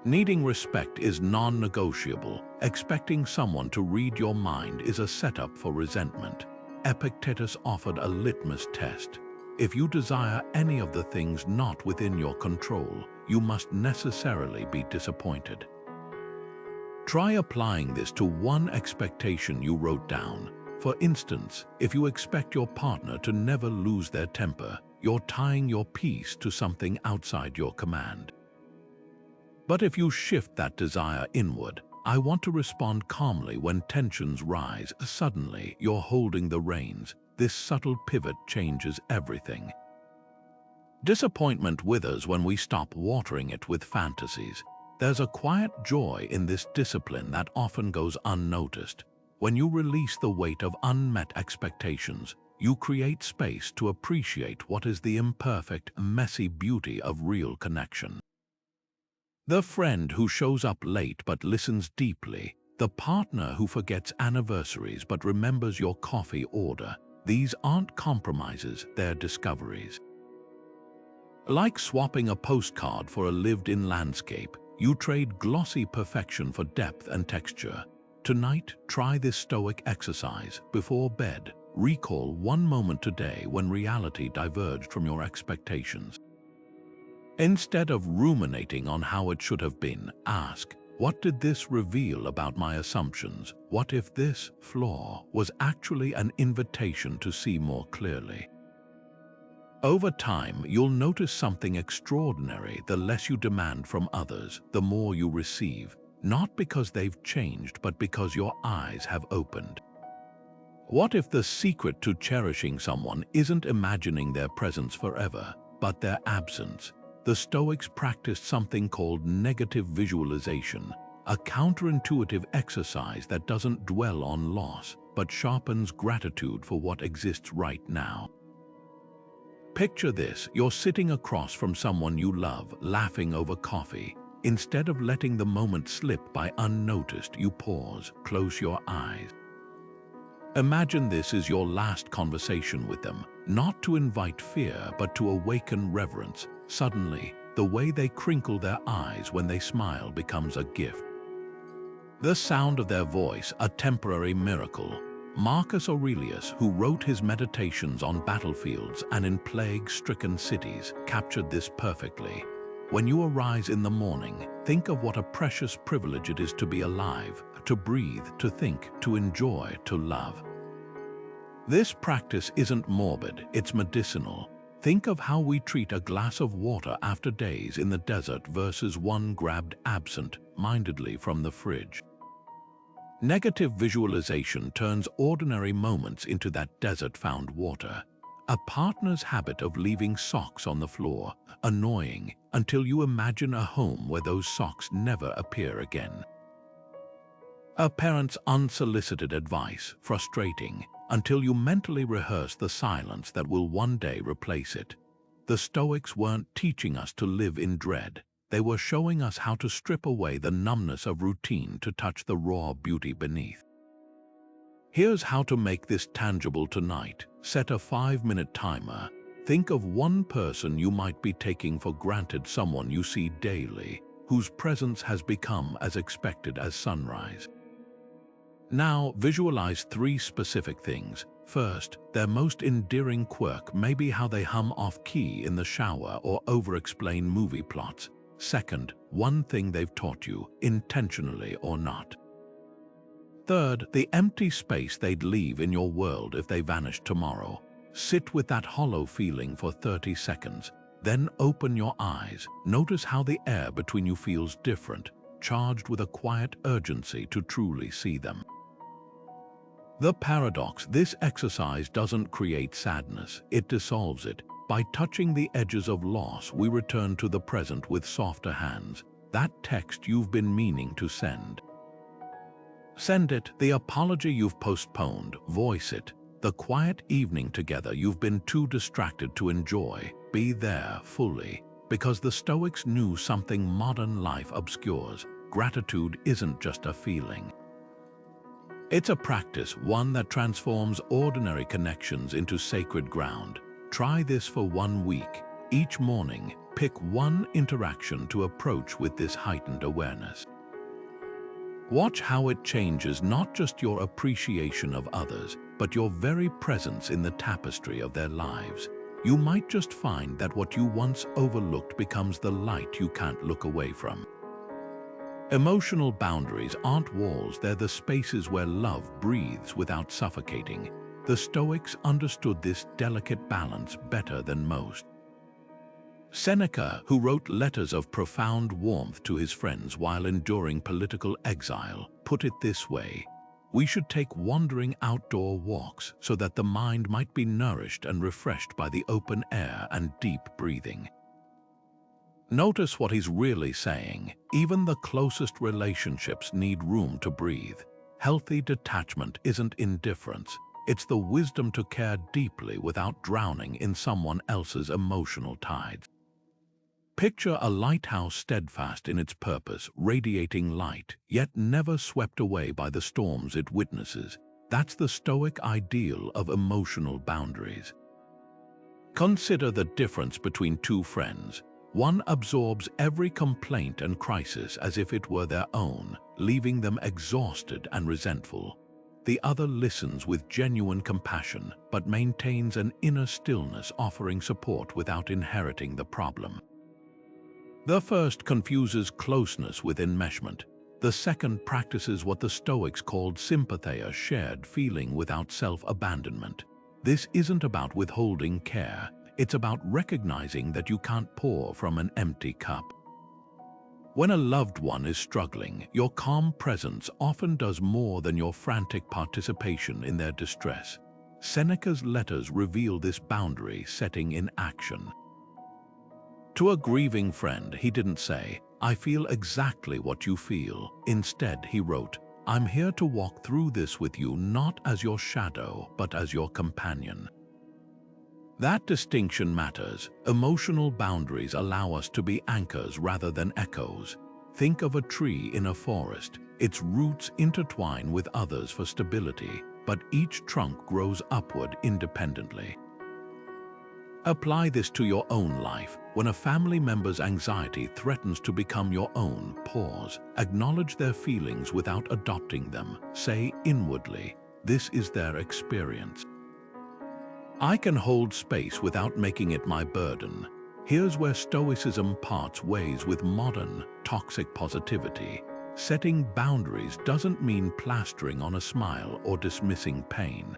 Needing respect is non-negotiable. Expecting someone to read your mind is a setup for resentment. Epictetus offered a litmus test. If you desire any of the things not within your control, you must necessarily be disappointed. Try applying this to one expectation you wrote down. For instance, if you expect your partner to never lose their temper, you're tying your peace to something outside your command. But if you shift that desire inward, I want to respond calmly when tensions rise. Suddenly, you're holding the reins. This subtle pivot changes everything. Disappointment withers when we stop watering it with fantasies. There's a quiet joy in this discipline that often goes unnoticed. When you release the weight of unmet expectations, you create space to appreciate what is the imperfect, messy beauty of real connection. The friend who shows up late but listens deeply, the partner who forgets anniversaries but remembers your coffee order, these aren't compromises, they're discoveries. Like swapping a postcard for a lived-in landscape, you trade glossy perfection for depth and texture. Tonight, try this Stoic exercise. Before bed, recall one moment today when reality diverged from your expectations. Instead of ruminating on how it should have been, ask, what did this reveal about my assumptions? What if this flaw was actually an invitation to see more clearly? Over time, you'll notice something extraordinary. The less you demand from others, the more you receive, not because they've changed, but because your eyes have opened. What if the secret to cherishing someone isn't imagining their presence forever, but their absence? The Stoics practiced something called negative visualization, a counterintuitive exercise that doesn't dwell on loss, but sharpens gratitude for what exists right now. Picture this: you're sitting across from someone you love, laughing over coffee. Instead of letting the moment slip by unnoticed, you pause, close your eyes. Imagine this is your last conversation with them, not to invite fear, but to awaken reverence. Suddenly, the way they crinkle their eyes when they smile becomes a gift. The sound of their voice, a temporary miracle. Marcus Aurelius, who wrote his meditations on battlefields and in plague-stricken cities, captured this perfectly. When you arise in the morning, think of what a precious privilege it is to be alive, to breathe, to think, to enjoy, to love. This practice isn't morbid, it's medicinal. Think of how we treat a glass of water after days in the desert versus one grabbed absent-mindedly from the fridge. Negative visualization turns ordinary moments into that desert-found water. A partner's habit of leaving socks on the floor, annoying, until you imagine a home where those socks never appear again. A parent's unsolicited advice, frustrating, until you mentally rehearse the silence that will one day replace it. The Stoics weren't teaching us to live in dread. They were showing us how to strip away the numbness of routine to touch the raw beauty beneath. Here's how to make this tangible tonight. Set a 5-minute timer. Think of one person you might be taking for granted, someone you see daily, whose presence has become as expected as sunrise. Now visualize 3 specific things. First, their most endearing quirk may be how they hum off-key in the shower or over-explain movie plots. Second, one thing they've taught you, intentionally or not. Third, the empty space they'd leave in your world if they vanished tomorrow. Sit with that hollow feeling for 30 seconds, then open your eyes. Notice how the air between you feels different, charged with a quiet urgency to truly see them. The paradox: this exercise doesn't create sadness, it dissolves it. By touching the edges of loss, we return to the present with softer hands. That text you've been meaning to send. Send it. The apology you've postponed, voice it. The quiet evening together you've been too distracted to enjoy, be there fully. Because the Stoics knew something modern life obscures. Gratitude isn't just a feeling. It's a practice, one that transforms ordinary connections into sacred ground. Try this for 1 week. Each morning, pick one interaction to approach with this heightened awareness. Watch how it changes not just your appreciation of others, but your very presence in the tapestry of their lives. You might just find that what you once overlooked becomes the light you can't look away from. Emotional boundaries aren't walls, they're the spaces where love breathes without suffocating. The Stoics understood this delicate balance better than most. Seneca, who wrote letters of profound warmth to his friends while enduring political exile, put it this way: we should take wandering outdoor walks so that the mind might be nourished and refreshed by the open air and deep breathing. Notice what he's really saying. Even the closest relationships need room to breathe. Healthy detachment isn't indifference. It's the wisdom to care deeply without drowning in someone else's emotional tides. Picture a lighthouse steadfast in its purpose, radiating light, yet never swept away by the storms it witnesses. That's the Stoic ideal of emotional boundaries. Consider the difference between two friends. One absorbs every complaint and crisis as if it were their own, leaving them exhausted and resentful. The other listens with genuine compassion, but maintains an inner stillness, offering support without inheriting the problem. The first confuses closeness with enmeshment. The second practices what the Stoics called sympatheia, shared feeling without self-abandonment. This isn't about withholding care. It's about recognizing that you can't pour from an empty cup. When a loved one is struggling, your calm presence often does more than your frantic participation in their distress. Seneca's letters reveal this boundary setting in action. To a grieving friend, he didn't say, "I feel exactly what you feel." Instead, he wrote, "I'm here to walk through this with you, not as your shadow, but as your companion." That distinction matters. Emotional boundaries allow us to be anchors rather than echoes. Think of a tree in a forest. Its roots intertwine with others for stability, but each trunk grows upward independently. Apply this to your own life. When a family member's anxiety threatens to become your own, pause. Acknowledge their feelings without adopting them. Say inwardly, "This is their experience. I can hold space without making it my burden." Here's where Stoicism parts ways with modern, toxic positivity. Setting boundaries doesn't mean plastering on a smile or dismissing pain.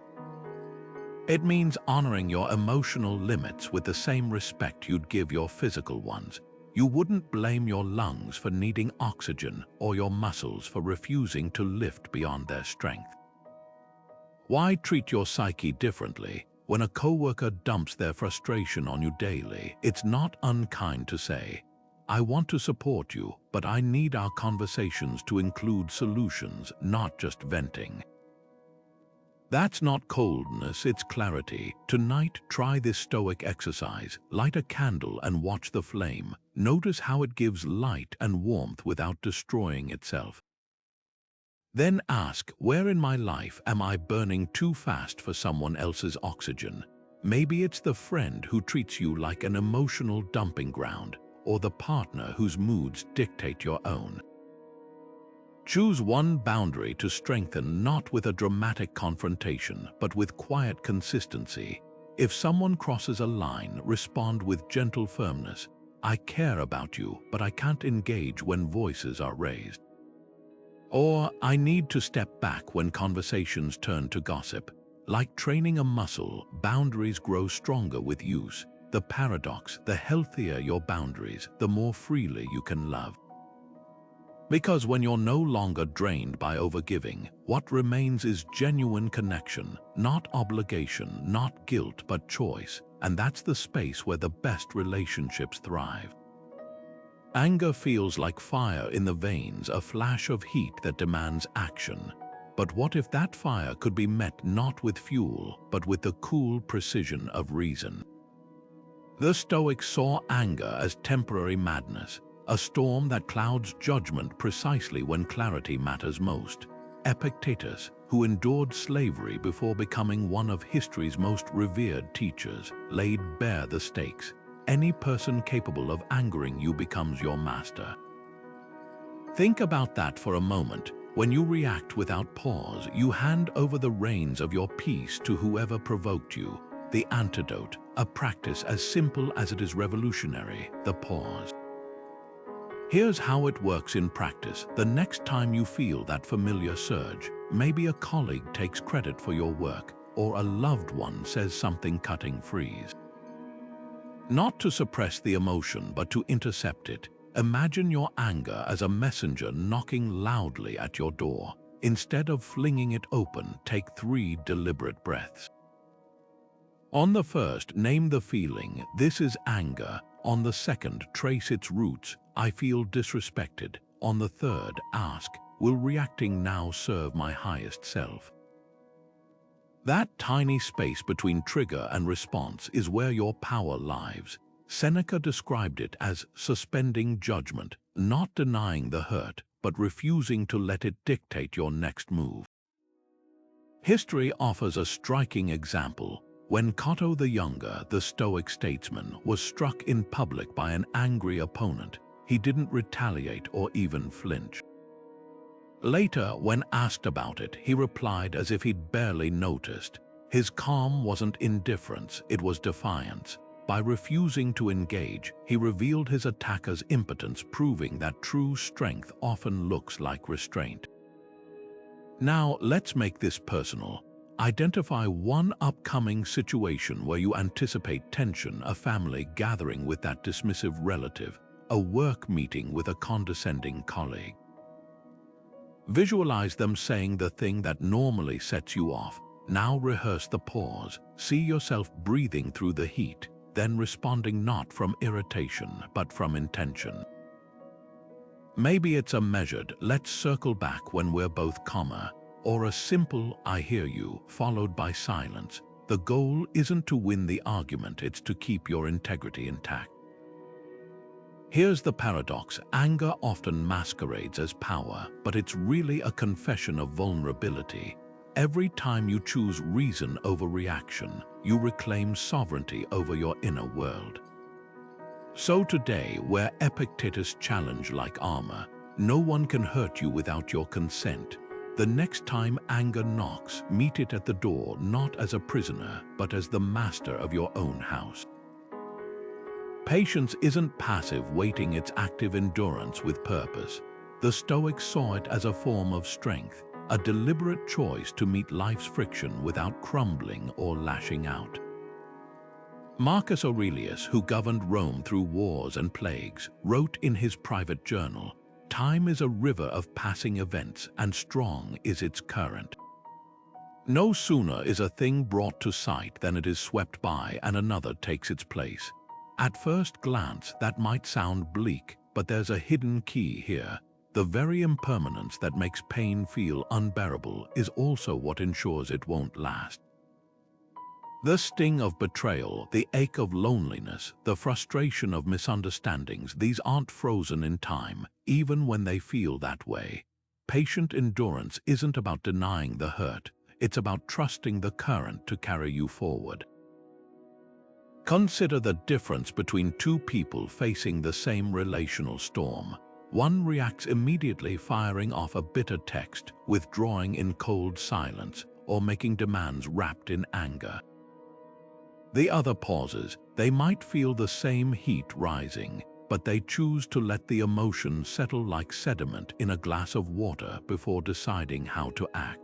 It means honoring your emotional limits with the same respect you'd give your physical ones. You wouldn't blame your lungs for needing oxygen or your muscles for refusing to lift beyond their strength. Why treat your psyche differently? When a coworker dumps their frustration on you daily, it's not unkind to say, "I want to support you, but I need our conversations to include solutions, not just venting." That's not coldness, it's clarity. Tonight, try this Stoic exercise. Light a candle and watch the flame. Notice how it gives light and warmth without destroying itself. Then ask, where in my life am I burning too fast for someone else's oxygen? Maybe it's the friend who treats you like an emotional dumping ground, or the partner whose moods dictate your own. Choose one boundary to strengthen, not with a dramatic confrontation, but with quiet consistency. If someone crosses a line, respond with gentle firmness. "I care about you, but I can't engage when voices are raised." Or, "I need to step back when conversations turn to gossip." Like training a muscle, boundaries grow stronger with use. The paradox: the healthier your boundaries, the more freely you can love. Because when you're no longer drained by overgiving, what remains is genuine connection, not obligation, not guilt, but choice. And that's the space where the best relationships thrive. Anger feels like fire in the veins, a flash of heat that demands action. But what if that fire could be met not with fuel, but with the cool precision of reason? The Stoics saw anger as temporary madness, a storm that clouds judgment precisely when clarity matters most. Epictetus, who endured slavery before becoming one of history's most revered teachers, laid bare the stakes. Any person capable of angering you becomes your master. Think about that for a moment. When you react without pause, you hand over the reins of your peace to whoever provoked you. The antidote, a practice as simple as it is revolutionary: the pause. Here's how it works in practice. The next time you feel that familiar surge, maybe a colleague takes credit for your work, or a loved one says something cutting freeze. Not to suppress the emotion, but to intercept it. Imagine your anger as a messenger knocking loudly at your door. Instead of flinging it open, take 3 deliberate breaths. On the first, name the feeling, this is anger. On the second, trace its roots, I feel disrespected. On the third, ask, will reacting now serve my highest self? That tiny space between trigger and response is where your power lies. Seneca described it as suspending judgment, not denying the hurt, but refusing to let it dictate your next move. History offers a striking example. When Cato the Younger, the Stoic statesman, was struck in public by an angry opponent, he didn't retaliate or even flinch. Later, when asked about it, he replied as if he'd barely noticed. His calm wasn't indifference, it was defiance. By refusing to engage, he revealed his attacker's impotence, proving that true strength often looks like restraint. Now, let's make this personal. Identify one upcoming situation where you anticipate tension, a family gathering with that dismissive relative, a work meeting with a condescending colleague. Visualize them saying the thing that normally sets you off. Now rehearse the pause. See yourself breathing through the heat, then responding not from irritation, but from intention. Maybe it's a measured, let's circle back when we're both calmer, or a simple, I hear you, followed by silence. The goal isn't to win the argument, it's to keep your integrity intact. Here's the paradox. Anger often masquerades as power, but it's really a confession of vulnerability. Every time you choose reason over reaction, you reclaim sovereignty over your inner world. So today, where Epictetus challenged like armor, no one can hurt you without your consent. The next time anger knocks, meet it at the door not as a prisoner, but as the master of your own house. Patience isn't passive waiting, it's active endurance with purpose. The Stoics saw it as a form of strength, a deliberate choice to meet life's friction without crumbling or lashing out. Marcus Aurelius, who governed Rome through wars and plagues, wrote in his private journal, "Time is a river of passing events, and strong is its current." No sooner is a thing brought to sight than it is swept by and another takes its place. At first glance, that might sound bleak, but there's a hidden key here. The very impermanence that makes pain feel unbearable is also what ensures it won't last. The sting of betrayal, the ache of loneliness, the frustration of misunderstandings, these aren't frozen in time, even when they feel that way. Patient endurance isn't about denying the hurt, it's about trusting the current to carry you forward. Consider the difference between two people facing the same relational storm. One reacts immediately, firing off a bitter text, withdrawing in cold silence, or making demands wrapped in anger. The other pauses. They might feel the same heat rising, but they choose to let the emotion settle like sediment in a glass of water before deciding how to act.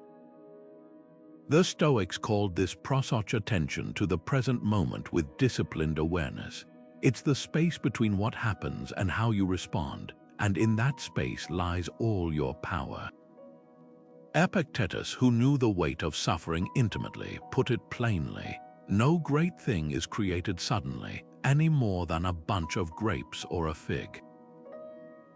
The Stoics called this prosouch attention to the present moment with disciplined awareness. It's the space between what happens and how you respond, and in that space lies all your power. Epictetus, who knew the weight of suffering intimately, put it plainly, no great thing is created suddenly, any more than a bunch of grapes or a fig.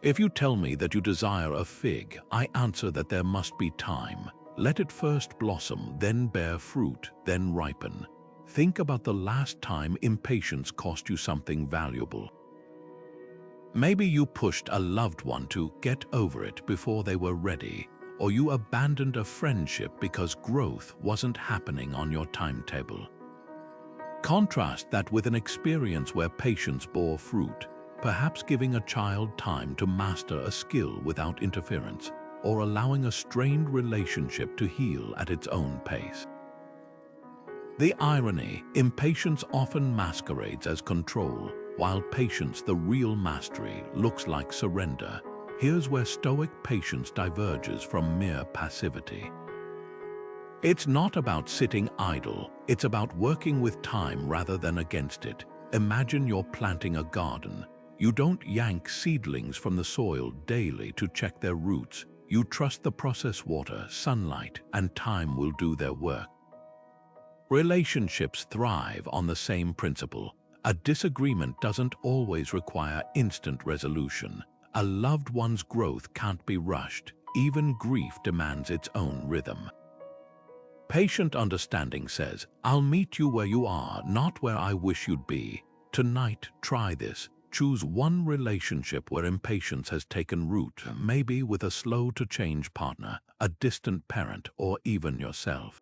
If you tell me that you desire a fig, I answer that there must be time. Let it first blossom, then bear fruit, then ripen. Think about the last time impatience cost you something valuable. Maybe you pushed a loved one to get over it before they were ready, or you abandoned a friendship because growth wasn't happening on your timetable. Contrast that with an experience where patience bore fruit, perhaps giving a child time to master a skill without interference, or allowing a strained relationship to heal at its own pace. The irony, impatience often masquerades as control, while patience, the real mastery, looks like surrender. Here's where Stoic patience diverges from mere passivity. It's not about sitting idle, it's about working with time rather than against it. Imagine you're planting a garden. You don't yank seedlings from the soil daily to check their roots. You trust the process water, sunlight, and time will do their work. Relationships thrive on the same principle. A disagreement doesn't always require instant resolution. A loved one's growth can't be rushed. Even grief demands its own rhythm. Patient understanding says, I'll meet you where you are, not where I wish you'd be. Tonight, try this. Choose one relationship where impatience has taken root, maybe with a slow-to-change partner, a distant parent, or even yourself.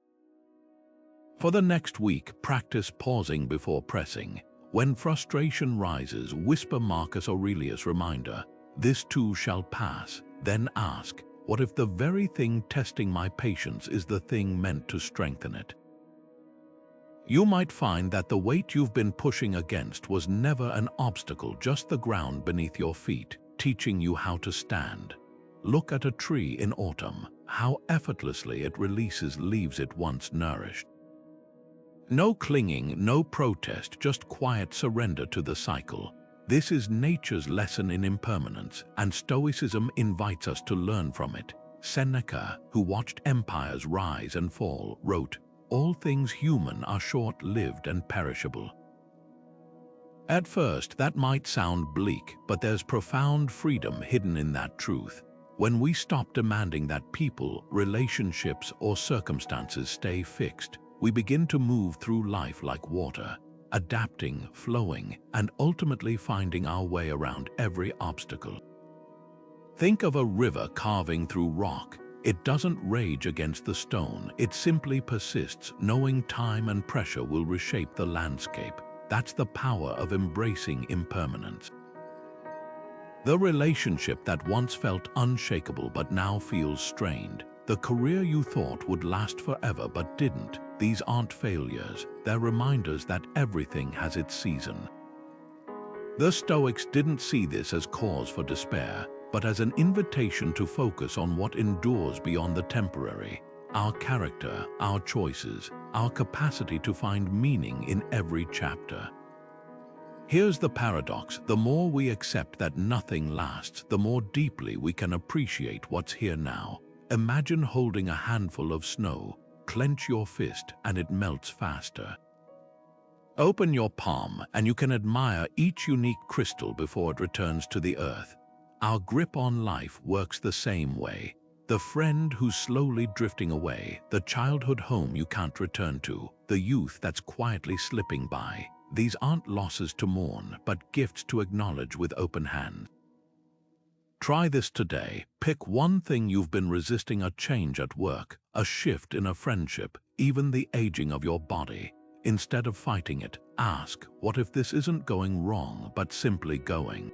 For the next week, practice pausing before pressing. When frustration rises, whisper Marcus Aurelius' reminder, "This too shall pass." Then ask, what if the very thing testing my patience is the thing meant to strengthen it? You might find that the weight you've been pushing against was never an obstacle, just the ground beneath your feet, teaching you how to stand. Look at a tree in autumn, how effortlessly it releases leaves it once nourished. No clinging, no protest, just quiet surrender to the cycle. This is nature's lesson in impermanence, and Stoicism invites us to learn from it. Seneca, who watched empires rise and fall, wrote, "All things human are short-lived and perishable." At first, that might sound bleak, but there's profound freedom hidden in that truth. When we stop demanding that people, relationships, or circumstances stay fixed, we begin to move through life like water, adapting, flowing, and ultimately finding our way around every obstacle. Think of a river carving through rock. It doesn't rage against the stone, it simply persists, knowing time and pressure will reshape the landscape. That's the power of embracing impermanence. The relationship that once felt unshakable but now feels strained. The career you thought would last forever but didn't. These aren't failures, they're reminders that everything has its season. The Stoics didn't see this as cause for despair, but as an invitation to focus on what endures beyond the temporary, our character, our choices, our capacity to find meaning in every chapter. Here's the paradox: the more we accept that nothing lasts, the more deeply we can appreciate what's here now. Imagine holding a handful of snow. Clench your fist and it melts faster. Open your palm and you can admire each unique crystal before it returns to the earth. Our grip on life works the same way. The friend who's slowly drifting away, the childhood home you can't return to, the youth that's quietly slipping by. These aren't losses to mourn, but gifts to acknowledge with open hands. Try this today. Pick one thing you've been resisting: a change at work, a shift in a friendship, even the aging of your body. Instead of fighting it, ask, what if this isn't going wrong, but simply going?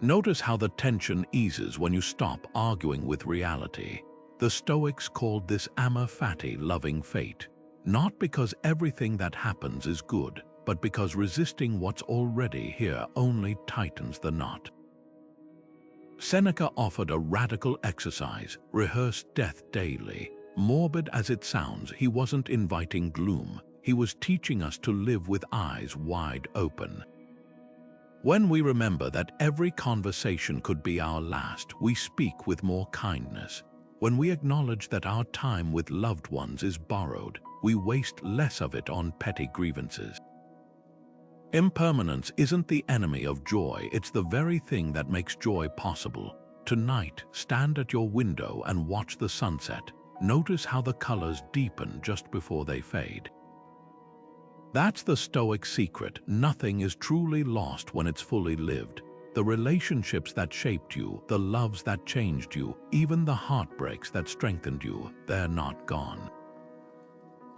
Notice how the tension eases when you stop arguing with reality. The Stoics called this Amor Fati, loving fate. Not because everything that happens is good, but because resisting what's already here only tightens the knot. Seneca offered a radical exercise: rehearse death daily. Morbid as it sounds, he wasn't inviting gloom. He was teaching us to live with eyes wide open. When we remember that every conversation could be our last, we speak with more kindness. When we acknowledge that our time with loved ones is borrowed, we waste less of it on petty grievances. Impermanence isn't the enemy of joy, it's the very thing that makes joy possible. Tonight, stand at your window and watch the sunset. Notice how the colors deepen just before they fade. That's the Stoic secret. Nothing is truly lost when it's fully lived. The relationships that shaped you, the loves that changed you, even the heartbreaks that strengthened you, they're not gone.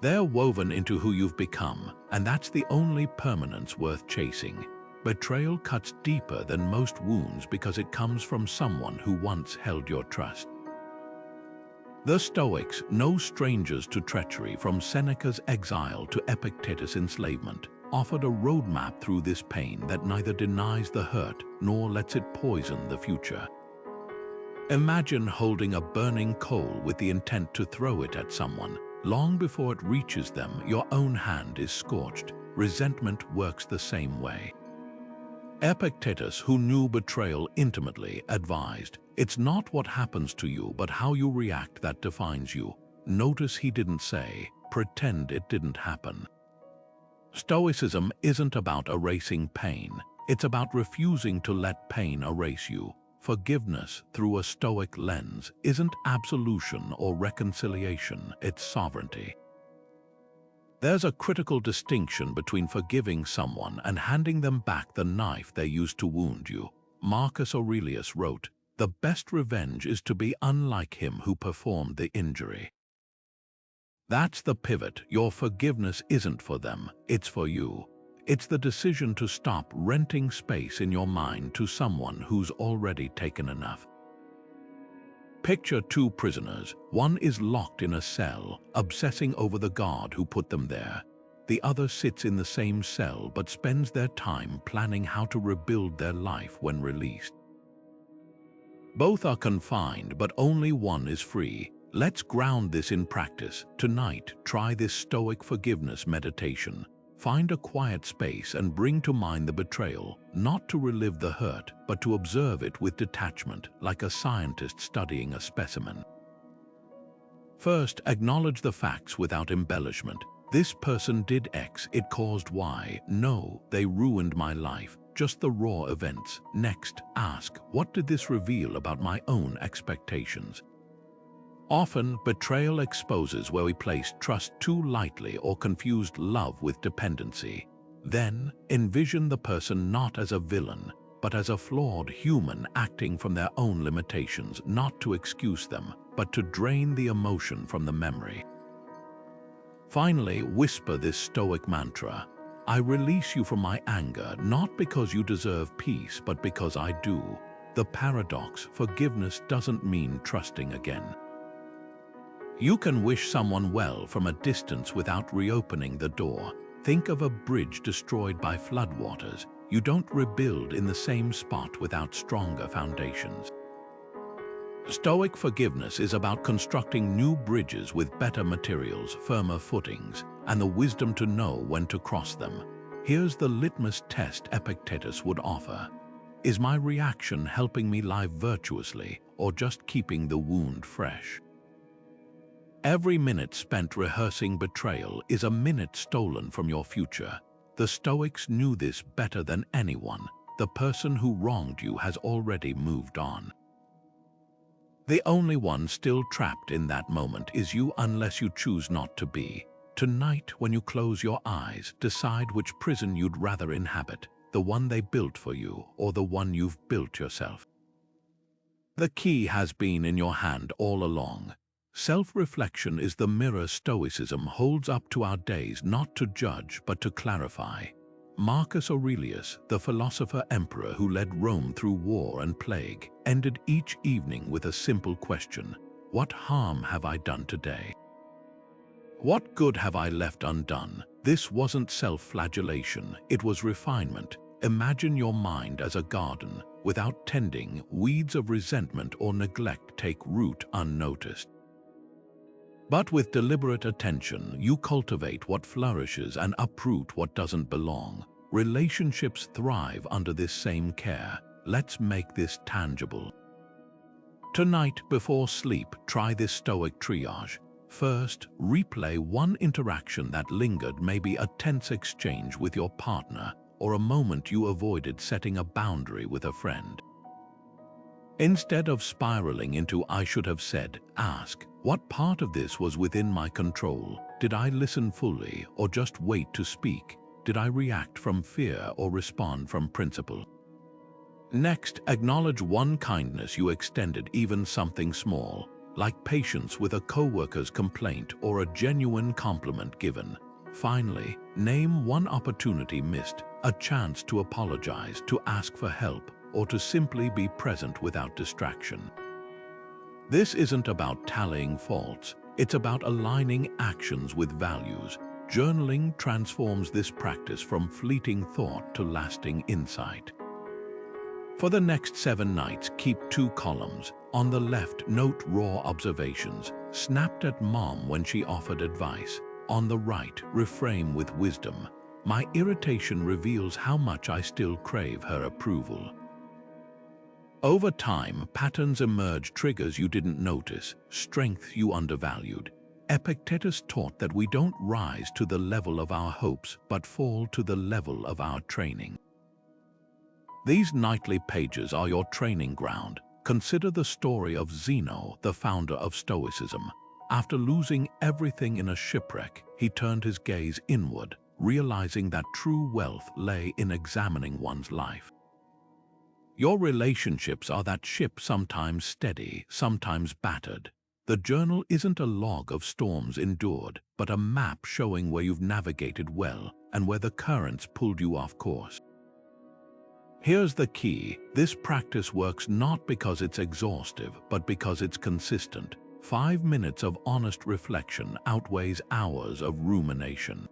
They're woven into who you've become, and that's the only permanence worth chasing. Betrayal cuts deeper than most wounds because it comes from someone who once held your trust. The Stoics, no strangers to treachery, from Seneca's exile to Epictetus' enslavement, offered a roadmap through this pain that neither denies the hurt nor lets it poison the future. Imagine holding a burning coal with the intent to throw it at someone. Long before it reaches them, your own hand is scorched. Resentment works the same way. Epictetus, who knew betrayal intimately, advised, It's not what happens to you, but how you react that defines you. Notice he didn't say, pretend it didn't happen. Stoicism isn't about erasing pain. It's about refusing to let pain erase you. Forgiveness through a Stoic lens isn't absolution or reconciliation, it's sovereignty. There's a critical distinction between forgiving someone and handing them back the knife they used to wound you. Marcus Aurelius wrote, "The best revenge is to be unlike him who performed the injury." That's the pivot. Your forgiveness isn't for them, it's for you. It's the decision to stop renting space in your mind to someone who's already taken enough. Picture two prisoners. One is locked in a cell, obsessing over the guard who put them there. The other sits in the same cell but spends their time planning how to rebuild their life when released. Both are confined, but only one is free. Let's ground this in practice. Tonight, try this Stoic forgiveness meditation. Find a quiet space and bring to mind the betrayal, not to relive the hurt, but to observe it with detachment, like a scientist studying a specimen. First, acknowledge the facts without embellishment. This person did X, it caused Y. No, they ruined my life. Just the raw events. Next, ask, what did this reveal about my own expectations? Often, betrayal exposes where we placed trust too lightly or confused love with dependency. Then, envision the person not as a villain, but as a flawed human acting from their own limitations, not to excuse them, but to drain the emotion from the memory. Finally, whisper this Stoic mantra: I release you from my anger, not because you deserve peace, but because I do. The paradox: forgiveness doesn't mean trusting again. You can wish someone well from a distance without reopening the door. Think of a bridge destroyed by floodwaters. You don't rebuild in the same spot without stronger foundations. Stoic forgiveness is about constructing new bridges with better materials, firmer footings, and the wisdom to know when to cross them. Here's the litmus test Epictetus would offer. Is my reaction helping me live virtuously, or just keeping the wound fresh? Every minute spent rehearsing betrayal is a minute stolen from your future. The Stoics knew this better than anyone. The person who wronged you has already moved on. The only one still trapped in that moment is you, unless you choose not to be. Tonight, when you close your eyes, decide which prison you'd rather inhabit, the one they built for you or the one you've built yourself. The key has been in your hand all along. Self-reflection is the mirror Stoicism holds up to our days, not to judge but to clarify. Marcus Aurelius, the philosopher-emperor who led Rome through war and plague, ended each evening with a simple question: what harm have I done today? What good have I left undone? This wasn't self-flagellation, it was refinement. Imagine your mind as a garden. Without tending, weeds of resentment or neglect take root unnoticed. But with deliberate attention, you cultivate what flourishes and uproot what doesn't belong. Relationships thrive under this same care. Let's make this tangible. Tonight, before sleep, try this Stoic triage. First, replay one interaction that lingered, maybe a tense exchange with your partner, or a moment you avoided setting a boundary with a friend. Instead of spiraling into "I should have said," ask, what part of this was within my control? Did I listen fully or just wait to speak? Did I react from fear or respond from principle? Next, acknowledge one kindness you extended, even something small, like patience with a coworker's complaint or a genuine compliment given. Finally, name one opportunity missed, a chance to apologize, to ask for help, or to simply be present without distraction. This isn't about tallying faults, it's about aligning actions with values. Journaling transforms this practice from fleeting thought to lasting insight. For the next 7 nights, keep 2 columns. On the left, note raw observations, snapped at mom when she offered advice. On the right, reframe with wisdom. My irritation reveals how much I still crave her approval. Over time, patterns emerge, triggers you didn't notice, strength you undervalued. Epictetus taught that we don't rise to the level of our hopes, but fall to the level of our training. These nightly pages are your training ground. Consider the story of Zeno, the founder of Stoicism. After losing everything in a shipwreck, he turned his gaze inward, realizing that true wealth lay in examining one's life. Your relationships are that ship, sometimes steady, sometimes battered. The journal isn't a log of storms endured, but a map showing where you've navigated well and where the currents pulled you off course. Here's the key: this practice works not because it's exhaustive, but because it's consistent. 5 minutes of honest reflection outweighs hours of rumination.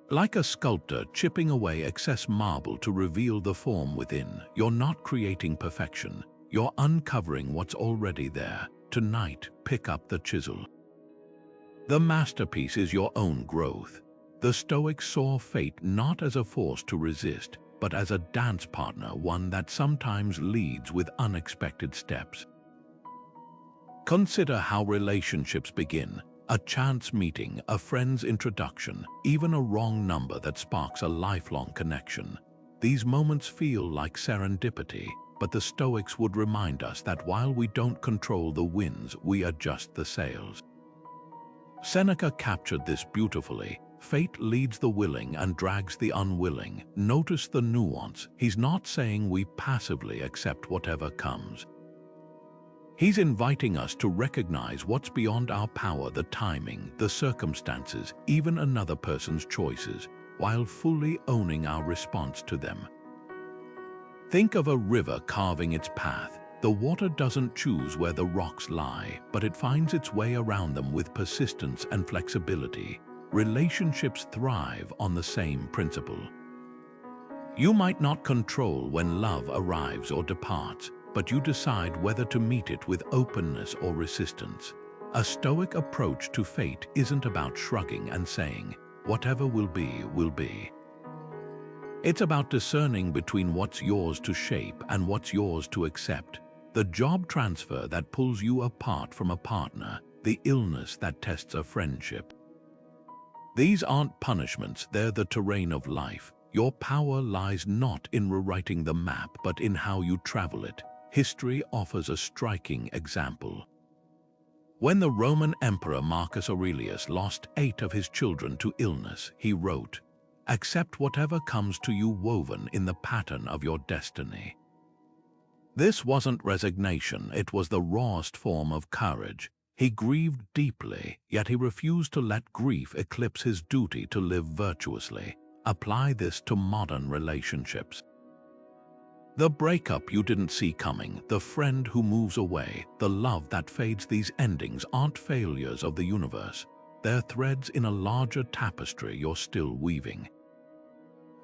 Like a sculptor chipping away excess marble to reveal the form within, you're not creating perfection, you're uncovering what's already there. Tonight, pick up the chisel. The masterpiece is your own growth. The Stoics saw fate not as a force to resist, but as a dance partner, one that sometimes leads with unexpected steps. Consider how relationships begin. A chance meeting, a friend's introduction, even a wrong number that sparks a lifelong connection. These moments feel like serendipity, but the Stoics would remind us that while we don't control the winds, we adjust the sails. Seneca captured this beautifully. Fate leads the willing and drags the unwilling. Notice the nuance. He's not saying we passively accept whatever comes. He's inviting us to recognize what's beyond our power: the timing, the circumstances, even another person's choices, while fully owning our response to them. Think of a river carving its path. The water doesn't choose where the rocks lie, but it finds its way around them with persistence and flexibility. Relationships thrive on the same principle. You might not control when love arrives or departs, but you decide whether to meet it with openness or resistance. A Stoic approach to fate isn't about shrugging and saying, "Whatever will be, will be." It's about discerning between what's yours to shape and what's yours to accept. The job transfer that pulls you apart from a partner, the illness that tests a friendship. These aren't punishments, they're the terrain of life. Your power lies not in rewriting the map, but in how you travel it. History offers a striking example. When the Roman Emperor Marcus Aurelius lost 8 of his children to illness, he wrote, "Accept whatever comes to you woven in the pattern of your destiny." This wasn't resignation, it was the rawest form of courage. He grieved deeply, yet he refused to let grief eclipse his duty to live virtuously. Apply this to modern relationships. The breakup you didn't see coming, the friend who moves away, the love that fades. These endings aren't failures of the universe. They're threads in a larger tapestry you're still weaving.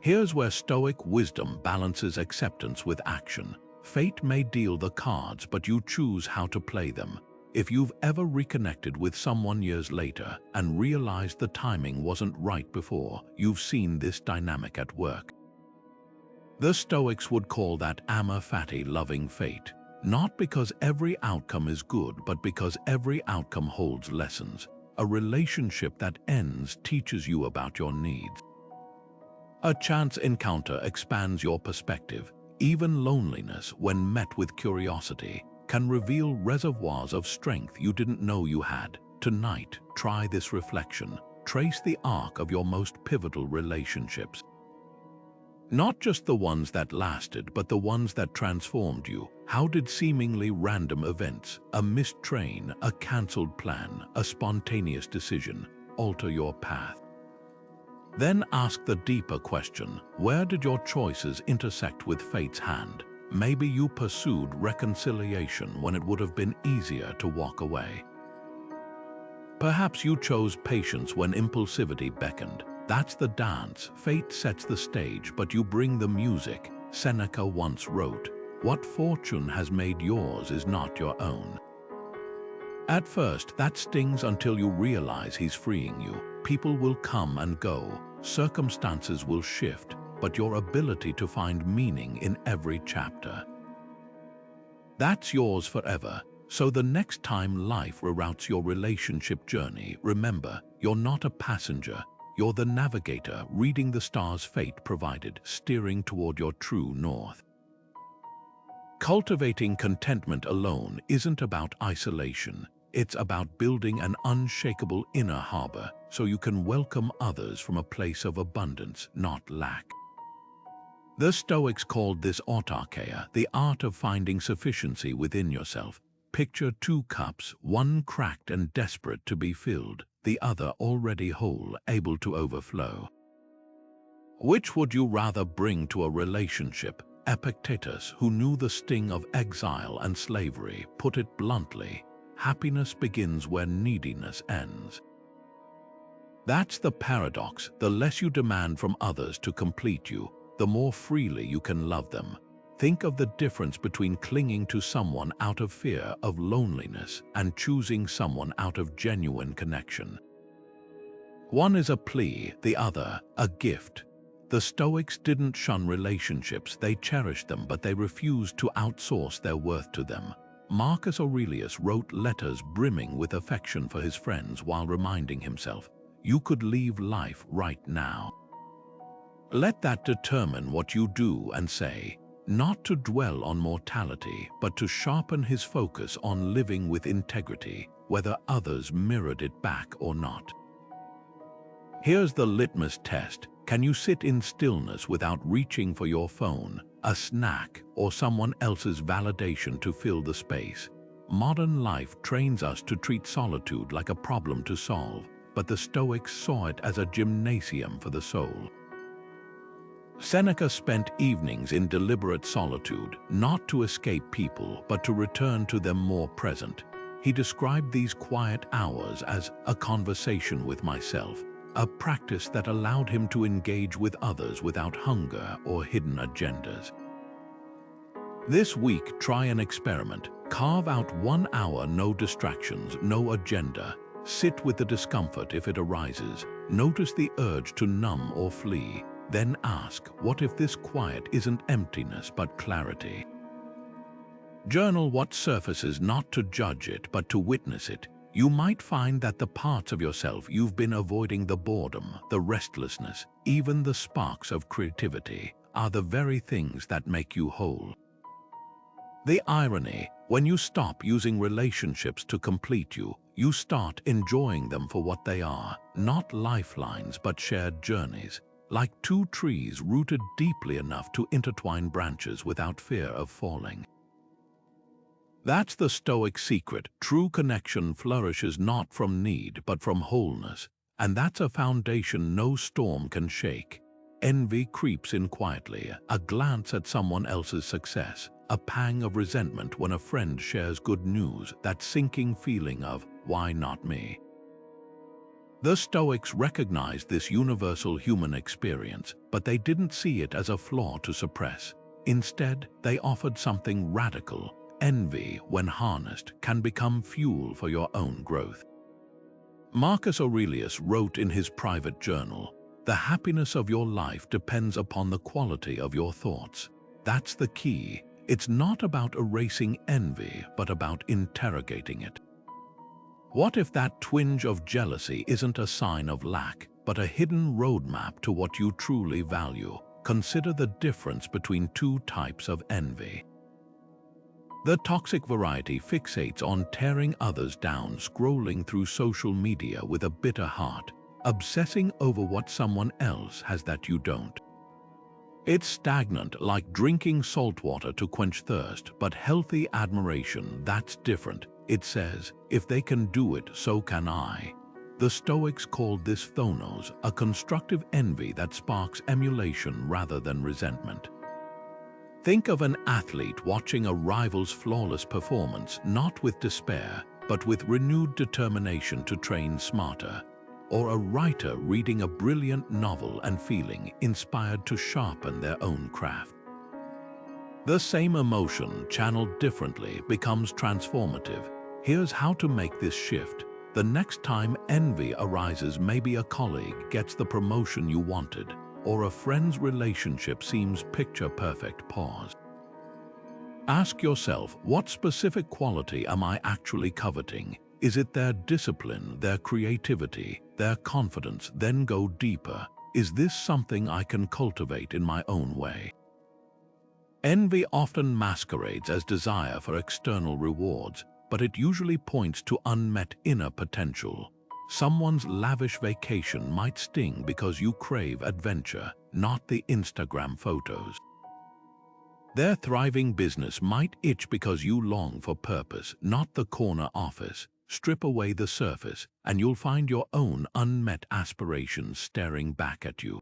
Here's where Stoic wisdom balances acceptance with action. Fate may deal the cards, but you choose how to play them. If you've ever reconnected with someone years later and realized the timing wasn't right before, you've seen this dynamic at work. The Stoics would call that Amor Fati, loving fate, not because every outcome is good, but because every outcome holds lessons. A relationship that ends teaches you about your needs. A chance encounter expands your perspective. Even loneliness, when met with curiosity, can reveal reservoirs of strength you didn't know you had. Tonight, try this reflection. Trace the arc of your most pivotal relationships. Not just the ones that lasted, but the ones that transformed you. How did seemingly random events, a missed train, a cancelled plan, a spontaneous decision, alter your path? Then ask the deeper question: where did your choices intersect with fate's hand? Maybe you pursued reconciliation when it would have been easier to walk away. Perhaps you chose patience when impulsivity beckoned. That's the dance. Fate sets the stage, but you bring the music. Seneca once wrote, "What fortune has made yours is not your own." At first, that stings until you realize he's freeing you. People will come and go, circumstances will shift, but your ability to find meaning in every chapter. That's yours forever. So the next time life reroutes your relationship journey, remember, you're not a passenger. You're the navigator reading the stars fate provided, steering toward your true north. Cultivating contentment alone isn't about isolation. It's about building an unshakable inner harbor so you can welcome others from a place of abundance, not lack. The Stoics called this autarkeia, the art of finding sufficiency within yourself. Picture two cups, one cracked and desperate to be filled, the other already whole, able to overflow. Which would you rather bring to a relationship? Epictetus, who knew the sting of exile and slavery, put it bluntly, happiness begins where neediness ends. That's the paradox. The less you demand from others to complete you, the more freely you can love them. Think of the difference between clinging to someone out of fear of loneliness and choosing someone out of genuine connection. One is a plea, the other, a gift. The Stoics didn't shun relationships, they cherished them, but they refused to outsource their worth to them. Marcus Aurelius wrote letters brimming with affection for his friends while reminding himself, "You could leave life right now." Let that determine what you do and say, not to dwell on mortality, but to sharpen his focus on living with integrity, whether others mirrored it back or not. Here's the litmus test. Can you sit in stillness without reaching for your phone, a snack, or someone else's validation to fill the space? Modern life trains us to treat solitude like a problem to solve, but the Stoics saw it as a gymnasium for the soul. Seneca spent evenings in deliberate solitude, not to escape people, but to return to them more present. He described these quiet hours as a conversation with myself, a practice that allowed him to engage with others without hunger or hidden agendas. This week, try an experiment. Carve out 1 hour, no distractions, no agenda. Sit with the discomfort if it arises. Notice the urge to numb or flee. Then ask, what if this quiet isn't emptiness but clarity? Journal what surfaces, not to judge it, but to witness it. You might find that the parts of yourself you've been avoiding, the boredom, the restlessness, even the sparks of creativity, are the very things that make you whole. The irony, when you stop using relationships to complete you, you start enjoying them for what they are, not lifelines but shared journeys, like two trees rooted deeply enough to intertwine branches without fear of falling. That's the Stoic secret. True connection flourishes not from need, but from wholeness. And that's a foundation no storm can shake. Envy creeps in quietly, a glance at someone else's success, a pang of resentment when a friend shares good news, that sinking feeling of, why not me? The Stoics recognized this universal human experience, but they didn't see it as a flaw to suppress. Instead, they offered something radical. Envy, when harnessed, can become fuel for your own growth. Marcus Aurelius wrote in his private journal, "The happiness of your life depends upon the quality of your thoughts." That's the key. It's not about erasing envy, but about interrogating it. What if that twinge of jealousy isn't a sign of lack, but a hidden roadmap to what you truly value? Consider the difference between two types of envy. The toxic variety fixates on tearing others down, scrolling through social media with a bitter heart, obsessing over what someone else has that you don't. It's stagnant, like drinking salt water to quench thirst, but healthy admiration, that's different. It says, if they can do it, so can I. The Stoics called this thonos, a constructive envy that sparks emulation rather than resentment. Think of an athlete watching a rival's flawless performance, not with despair, but with renewed determination to train smarter. Or a writer reading a brilliant novel and feeling inspired to sharpen their own craft. The same emotion, channeled differently, becomes transformative. Here's how to make this shift. The next time envy arises, maybe a colleague gets the promotion you wanted, or a friend's relationship seems picture perfect. Pause. Ask yourself, what specific quality am I actually coveting? Is it their discipline, their creativity, their confidence? Then go deeper. Is this something I can cultivate in my own way? Envy often masquerades as desire for external rewards, but it usually points to unmet inner potential. Someone's lavish vacation might sting because you crave adventure, not the Instagram photos. Their thriving business might itch because you long for purpose, not the corner office. Strip away the surface, and you'll find your own unmet aspirations staring back at you.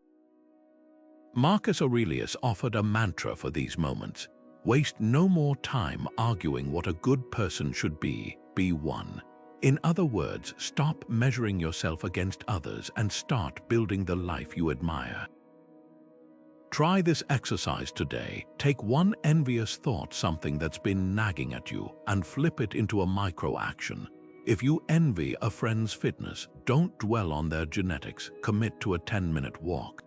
Marcus Aurelius offered a mantra for these moments. Waste no more time arguing what a good person should be one. In other words, stop measuring yourself against others and start building the life you admire. Try this exercise today. Take one envious thought, something that's been nagging at you, and flip it into a micro-action. If you envy a friend's fitness, don't dwell on their genetics. Commit to a 10-minute walk.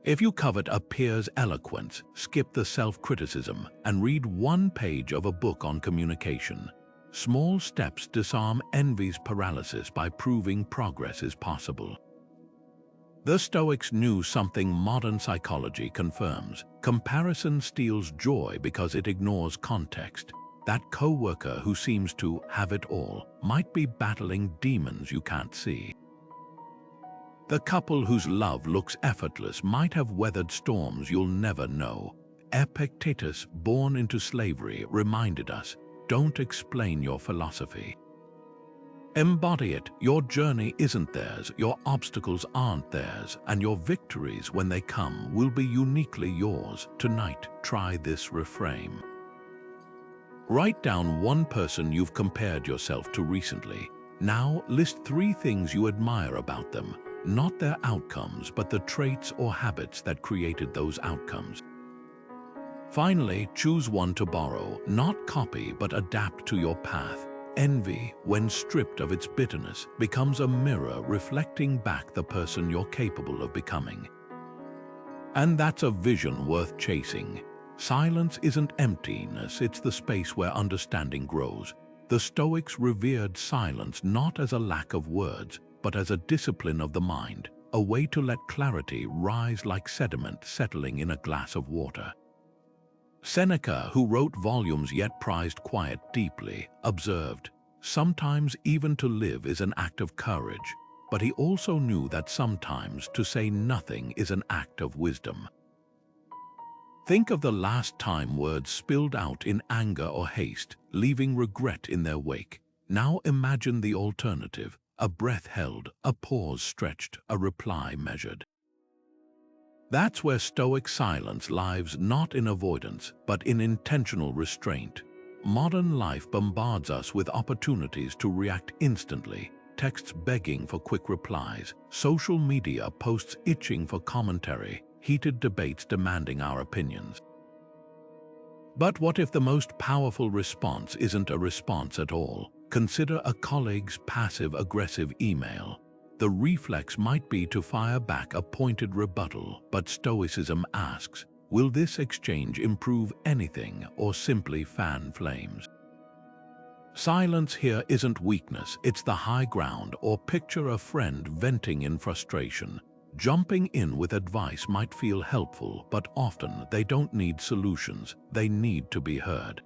If you covet a peer's eloquence, skip the self-criticism and read one page of a book on communication. Small steps disarm envy's paralysis by proving progress is possible. The Stoics knew something modern psychology confirms. Comparison steals joy because it ignores context. That coworker who seems to have it all might be battling demons you can't see. The couple whose love looks effortless might have weathered storms you'll never know. Epictetus, born into slavery, reminded us, don't explain your philosophy. Embody it. Your journey isn't theirs, your obstacles aren't theirs, and your victories, when they come, will be uniquely yours. Tonight, try this reframe. Write down one person you've compared yourself to recently. Now, list 3 things you admire about them, not their outcomes, but the traits or habits that created those outcomes. Finally, choose one to borrow, not copy, but adapt to your path. Envy, when stripped of its bitterness, becomes a mirror reflecting back the person you're capable of becoming. And that's a vision worth chasing. Silence isn't emptiness, it's the space where understanding grows. The Stoics revered silence not as a lack of words, but as a discipline of the mind, a way to let clarity rise like sediment settling in a glass of water. Seneca, who wrote volumes yet prized quiet deeply, observed, "Sometimes even to live is an act of courage," but he also knew that sometimes to say nothing is an act of wisdom. Think of the last time words spilled out in anger or haste, leaving regret in their wake. Now imagine the alternative, a breath held, a pause stretched, a reply measured. That's where Stoic silence lives, not in avoidance, but in intentional restraint. Modern life bombards us with opportunities to react instantly, texts begging for quick replies, social media posts itching for commentary, heated debates demanding our opinions. But what if the most powerful response isn't a response at all? Consider a colleague's passive-aggressive email. The reflex might be to fire back a pointed rebuttal, but Stoicism asks, will this exchange improve anything or simply fan flames? Silence here isn't weakness, it's the high ground. Or picture a friend venting in frustration. Jumping in with advice might feel helpful, but often they don't need solutions, they need to be heard.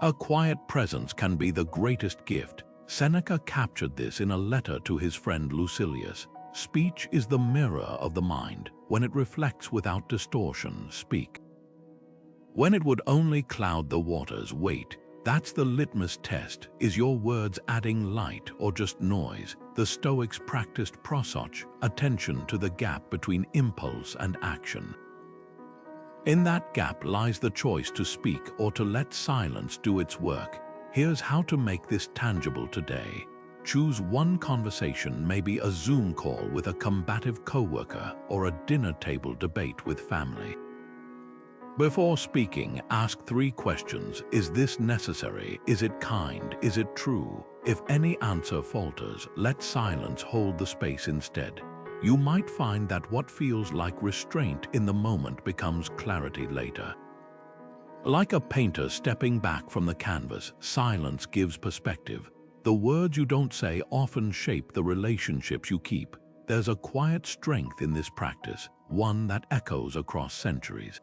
A quiet presence can be the greatest gift. Seneca captured this in a letter to his friend Lucilius. Speech is the mirror of the mind. When it reflects without distortion, speak. When it would only cloud the waters, wait. That's the litmus test. Is your words adding light or just noise? The Stoics practiced prosoch, attention to the gap between impulse and action. In that gap lies the choice to speak or to let silence do its work. Here's how to make this tangible today. Choose one conversation, maybe a Zoom call with a combative coworker or a dinner table debate with family. Before speaking, ask 3 questions. Is this necessary? Is it kind? Is it true? If any answer falters, let silence hold the space instead. You might find that what feels like restraint in the moment becomes clarity later. Like a painter stepping back from the canvas, silence gives perspective. The words you don't say often shape the relationships you keep. There's a quiet strength in this practice, one that echoes across centuries.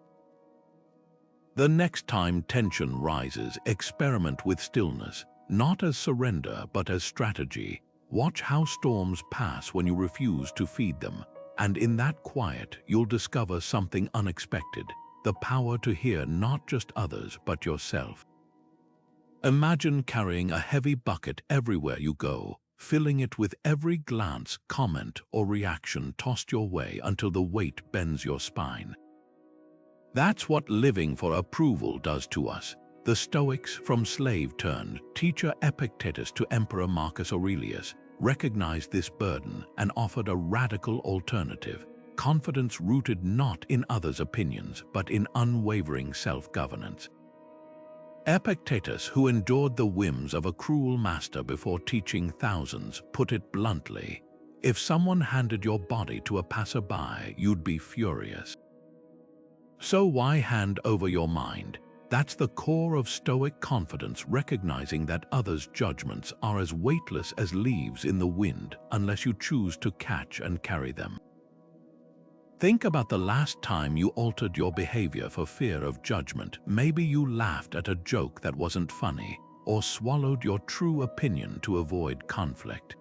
The next time tension rises, experiment with stillness, not as surrender but as strategy. Watch how storms pass when you refuse to feed them, and in that quiet you'll discover something unexpected, the power to hear not just others but yourself. Imagine carrying a heavy bucket everywhere you go, filling it with every glance, comment, or reaction tossed your way until the weight bends your spine. That's what living for approval does to us. The Stoics, from slave-turned teacher Epictetus to Emperor Marcus Aurelius, recognized this burden and offered a radical alternative: confidence rooted not in others' opinions but in unwavering self-governance. Epictetus, who endured the whims of a cruel master before teaching thousands, put it bluntly: if someone handed your body to a passerby, you'd be furious. So why hand over your mind? That's the core of Stoic confidence, recognizing that others' judgments are as weightless as leaves in the wind unless you choose to catch and carry them. Think about the last time you altered your behavior for fear of judgment. Maybe you laughed at a joke that wasn't funny, or swallowed your true opinion to avoid conflict.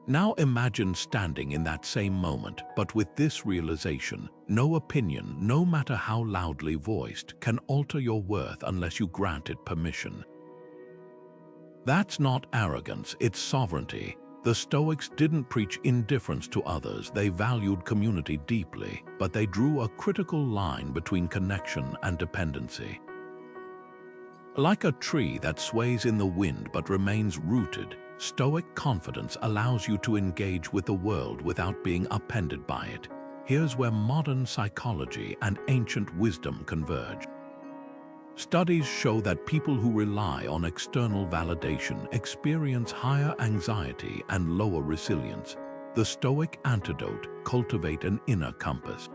Now imagine standing in that same moment, but with this realization: no opinion, no matter how loudly voiced, can alter your worth unless you grant it permission. That's not arrogance, it's sovereignty. The Stoics didn't preach indifference to others, they valued community deeply, but they drew a critical line between connection and dependency. Like a tree that sways in the wind but remains rooted, Stoic confidence allows you to engage with the world without being upended by it. Here's where modern psychology and ancient wisdom converge. Studies show that people who rely on external validation experience higher anxiety and lower resilience. The Stoic antidote: cultivate an inner compass.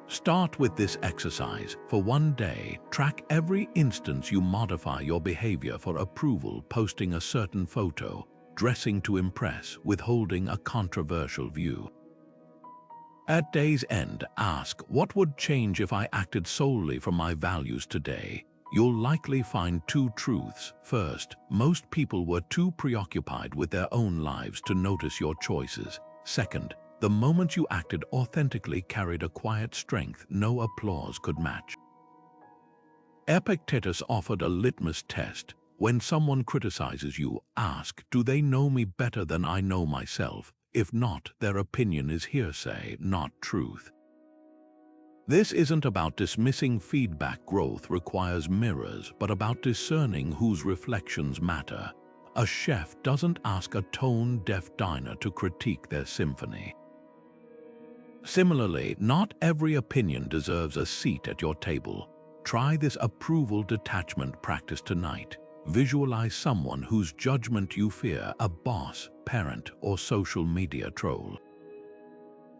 Start with this exercise. For one day, track every instance you modify your behavior for approval: posting a certain photo, dressing to impress, withholding a controversial view. At day's end, ask, what would change if I acted solely from my values today? You'll likely find two truths. First, most people were too preoccupied with their own lives to notice your choices. Second, the moment you acted authentically carried a quiet strength no applause could match. Epictetus offered a litmus test. When someone criticizes you, ask, do they know me better than I know myself? If not, their opinion is hearsay, not truth. This isn't about dismissing feedback. Growth requires mirrors, but about discerning whose reflections matter. A chef doesn't ask a tone-deaf diner to critique their symphony. Similarly, not every opinion deserves a seat at your table. Try this approval detachment practice tonight. Visualize someone whose judgment you fear: a boss, parent, or social media troll.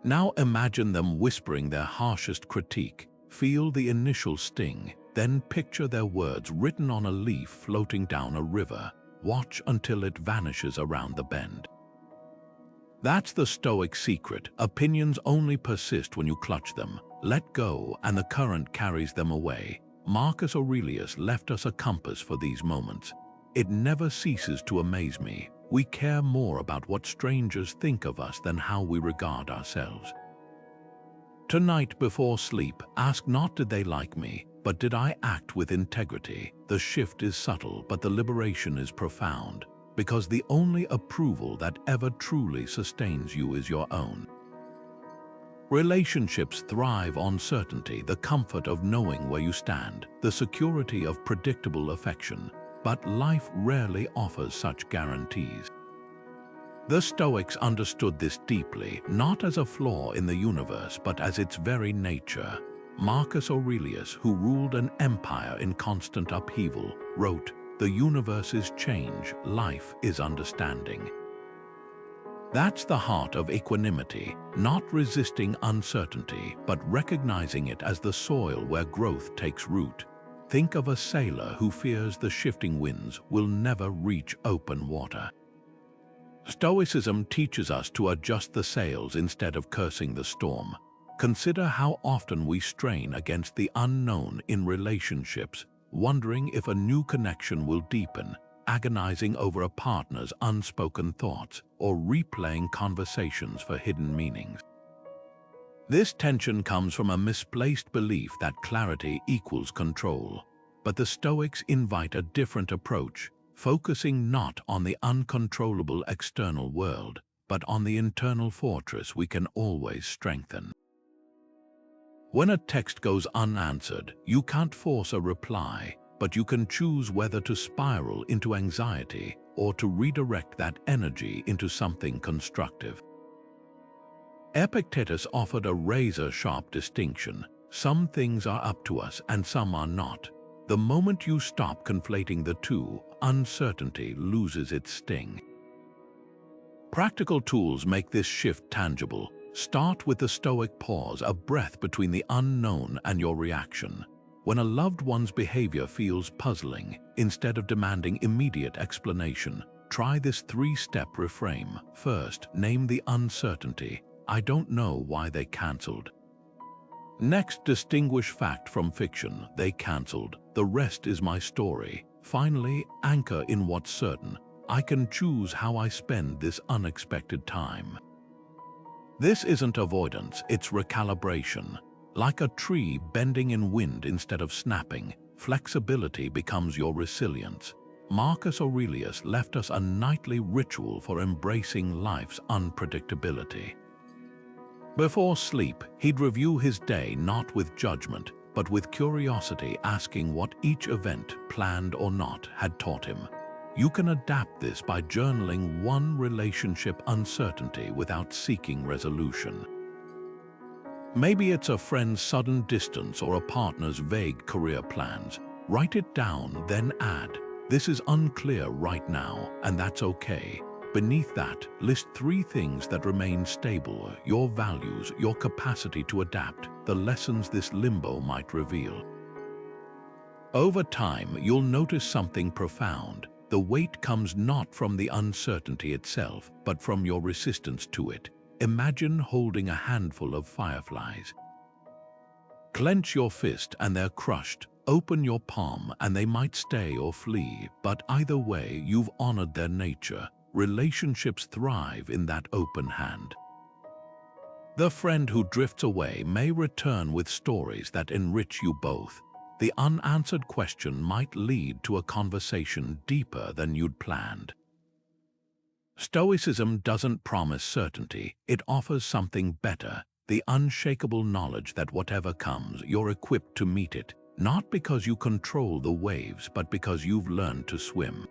Now imagine them whispering their harshest critique. Feel the initial sting, then picture their words written on a leaf floating down a river. Watch until it vanishes around the bend. That's the Stoic secret. Opinions only persist when you clutch them. Let go, and the current carries them away. Marcus Aurelius left us a compass for these moments. It never ceases to amaze me. We care more about what strangers think of us than how we regard ourselves. Tonight before sleep, ask not did they like me, but did I act with integrity? The shift is subtle, but the liberation is profound, because the only approval that ever truly sustains you is your own. Relationships thrive on certainty, the comfort of knowing where you stand, the security of predictable affection, but life rarely offers such guarantees. The Stoics understood this deeply, not as a flaw in the universe, but as its very nature. Marcus Aurelius, who ruled an empire in constant upheaval, wrote, "The universe is change, life is understanding." That's the heart of equanimity, not resisting uncertainty, but recognizing it as the soil where growth takes root. Think of a sailor who fears the shifting winds will never reach open water. Stoicism teaches us to adjust the sails instead of cursing the storm. Consider how often we strain against the unknown in relationships, wondering if a new connection will deepen, agonizing over a partner's unspoken thoughts, or replaying conversations for hidden meanings. This tension comes from a misplaced belief that clarity equals control. But the Stoics invite a different approach, focusing not on the uncontrollable external world, but on the internal fortress we can always strengthen. When a text goes unanswered, you can't force a reply, but you can choose whether to spiral into anxiety or to redirect that energy into something constructive. Epictetus offered a razor-sharp distinction. Some things are up to us and some are not. The moment you stop conflating the two, uncertainty loses its sting. Practical tools make this shift tangible. Start with the Stoic pause, a breath between the unknown and your reaction. When a loved one's behavior feels puzzling, instead of demanding immediate explanation, try this three-step reframe. First, name the uncertainty. I don't know why they cancelled. Next, distinguish fact from fiction. They cancelled. The rest is my story. Finally, anchor in what's certain. I can choose how I spend this unexpected time. This isn't avoidance, it's recalibration. Like a tree bending in wind instead of snapping, flexibility becomes your resilience. Marcus Aurelius left us a nightly ritual for embracing life's unpredictability. Before sleep, he'd review his day not with judgment, but with curiosity, asking what each event, planned or not, had taught him. You can adapt this by journaling one relationship uncertainty without seeking resolution. Maybe it's a friend's sudden distance or a partner's vague career plans. Write it down, then add, "This is unclear right now, and that's okay." Beneath that, list 3 things that remain stable: your values, your capacity to adapt, the lessons this limbo might reveal. Over time, you'll notice something profound. The weight comes not from the uncertainty itself, but from your resistance to it. Imagine holding a handful of fireflies. Clench your fist and they're crushed. Open your palm and they might stay or flee, but either way, you've honored their nature. Relationships thrive in that open hand. The friend who drifts away may return with stories that enrich you both. The unanswered question might lead to a conversation deeper than you'd planned. Stoicism doesn't promise certainty, it offers something better, the unshakable knowledge that whatever comes, you're equipped to meet it, not because you control the waves, but because you've learned to swim.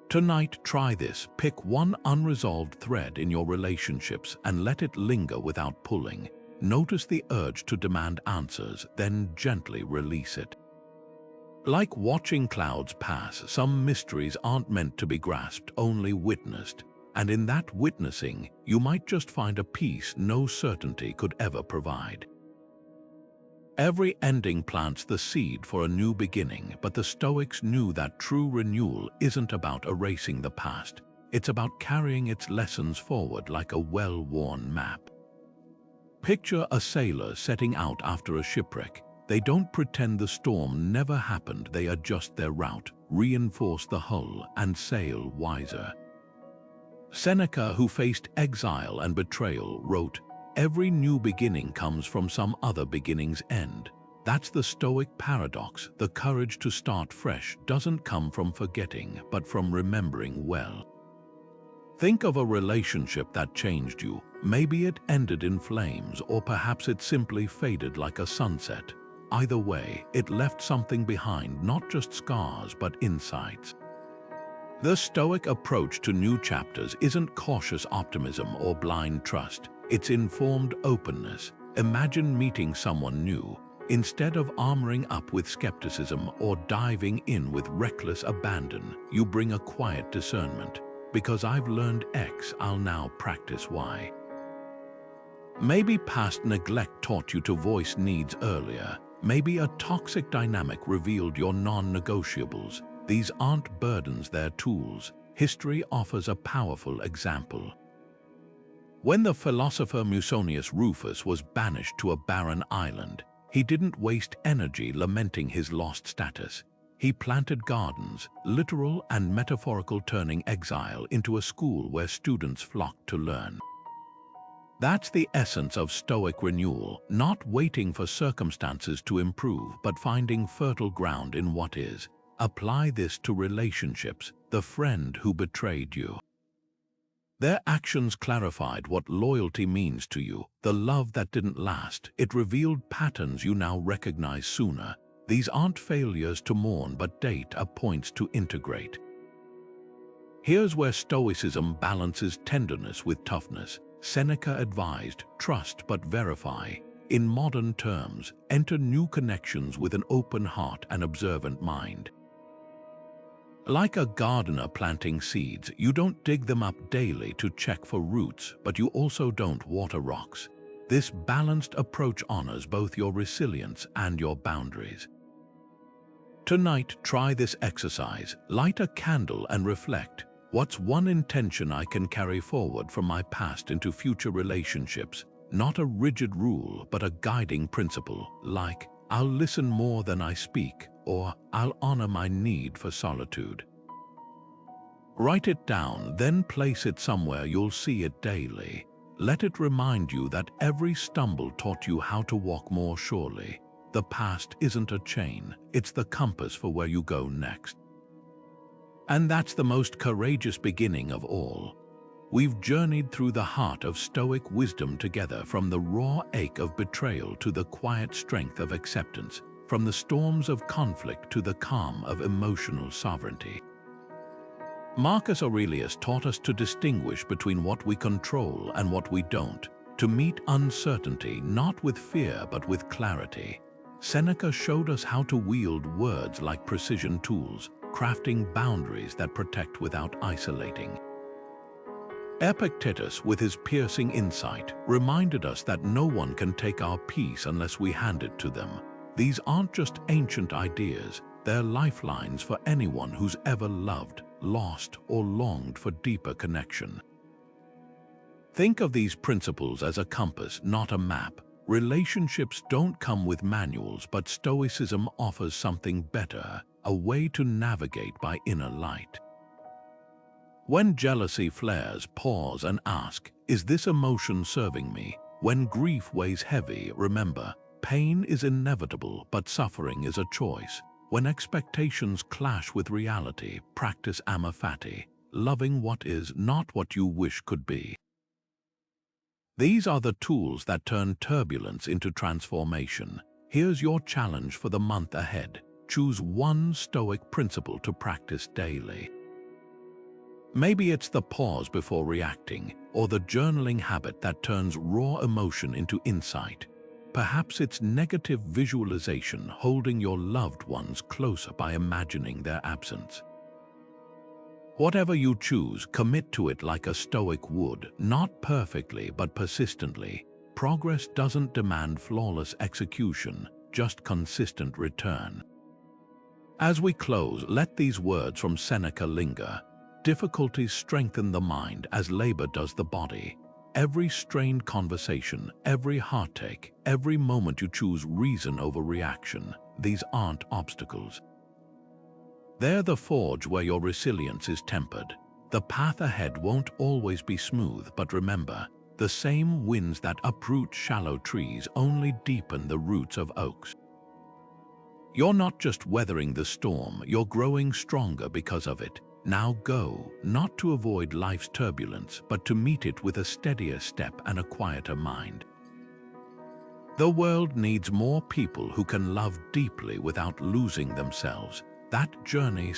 Tonight, try this. Pick one unresolved thread in your relationships and let it linger without pulling. Notice the urge to demand answers, then gently release it. Like watching clouds pass, some mysteries aren't meant to be grasped, only witnessed. And in that witnessing, you might just find a peace no certainty could ever provide. Every ending plants the seed for a new beginning, but the Stoics knew that true renewal isn't about erasing the past. It's about carrying its lessons forward like a well-worn map. Picture a sailor setting out after a shipwreck. They don't pretend the storm never happened, they adjust their route, reinforce the hull, and sail wiser. Seneca, who faced exile and betrayal, wrote, "Every new beginning comes from some other beginning's end." That's the Stoic paradox. The courage to start fresh doesn't come from forgetting, but from remembering well. Think of a relationship that changed you. Maybe it ended in flames, or perhaps it simply faded like a sunset. Either way, it left something behind, not just scars, but insights. The Stoic approach to new chapters isn't cautious optimism or blind trust. It's informed openness. Imagine meeting someone new. Instead of armoring up with skepticism or diving in with reckless abandon, you bring a quiet discernment. because I've learned X, I'll now practice Y. Maybe past neglect taught you to voice needs earlier. Maybe a toxic dynamic revealed your non-negotiables. These aren't burdens, they're tools. History offers a powerful example. When the philosopher Musonius Rufus was banished to a barren island, he didn't waste energy lamenting his lost status. He planted gardens, literal and metaphorical, turning exile into a school where students flocked to learn. That's the essence of Stoic renewal, not waiting for circumstances to improve, but finding fertile ground in what is. Apply this to relationships, the friend who betrayed you. Their actions clarified what loyalty means to you, the love that didn't last. It revealed patterns you now recognize sooner. These aren't failures to mourn, but data points to integrate. Here's where Stoicism balances tenderness with toughness. Seneca advised, trust but verify. In modern terms, enter new connections with an open heart and observant mind. Like a gardener planting seeds, you don't dig them up daily to check for roots, but you also don't water rocks. This balanced approach honors both your resilience and your boundaries. Tonight, try this exercise. Light a candle and reflect. What's one intention I can carry forward from my past into future relationships? Not a rigid rule, but a guiding principle, like, I'll listen more than I speak, or I'll honor my need for solitude. Write it down, then place it somewhere you'll see it daily. Let it remind you that every stumble taught you how to walk more surely. The past isn't a chain, it's the compass for where you go next. And that's the most courageous beginning of all. We've journeyed through the heart of Stoic wisdom together, from the raw ache of betrayal to the quiet strength of acceptance, from the storms of conflict to the calm of emotional sovereignty. Marcus Aurelius taught us to distinguish between what we control and what we don't, to meet uncertainty not with fear but with clarity. Seneca showed us how to wield words like precision tools, crafting boundaries that protect without isolating. Epictetus, with his piercing insight, reminded us that no one can take our peace unless we hand it to them. These aren't just ancient ideas, they're lifelines for anyone who's ever loved, lost, or longed for deeper connection. Think of these principles as a compass, not a map. Relationships don't come with manuals, but Stoicism offers something better, a way to navigate by inner light. When jealousy flares, pause and ask, is this emotion serving me? When grief weighs heavy, remember, pain is inevitable, but suffering is a choice. When expectations clash with reality, practice Amor Fati, loving what is, not what you wish could be. These are the tools that turn turbulence into transformation. Here's your challenge for the month ahead. Choose one Stoic principle to practice daily. Maybe it's the pause before reacting, or the journaling habit that turns raw emotion into insight. Perhaps it's negative visualization, holding your loved ones closer by imagining their absence. Whatever you choose, commit to it like a Stoic would, not perfectly but persistently. Progress doesn't demand flawless execution, just consistent return. As we close, let these words from Seneca linger. Difficulties strengthen the mind as labor does the body. Every strained conversation, every heartache, every moment you choose reason over reaction, these aren't obstacles. They're the forge where your resilience is tempered. The path ahead won't always be smooth, but remember, the same winds that uproot shallow trees only deepen the roots of oaks. You're not just weathering the storm, you're growing stronger because of it. Now go, not to avoid life's turbulence, but to meet it with a steadier step and a quieter mind. The world needs more people who can love deeply without losing themselves. That journey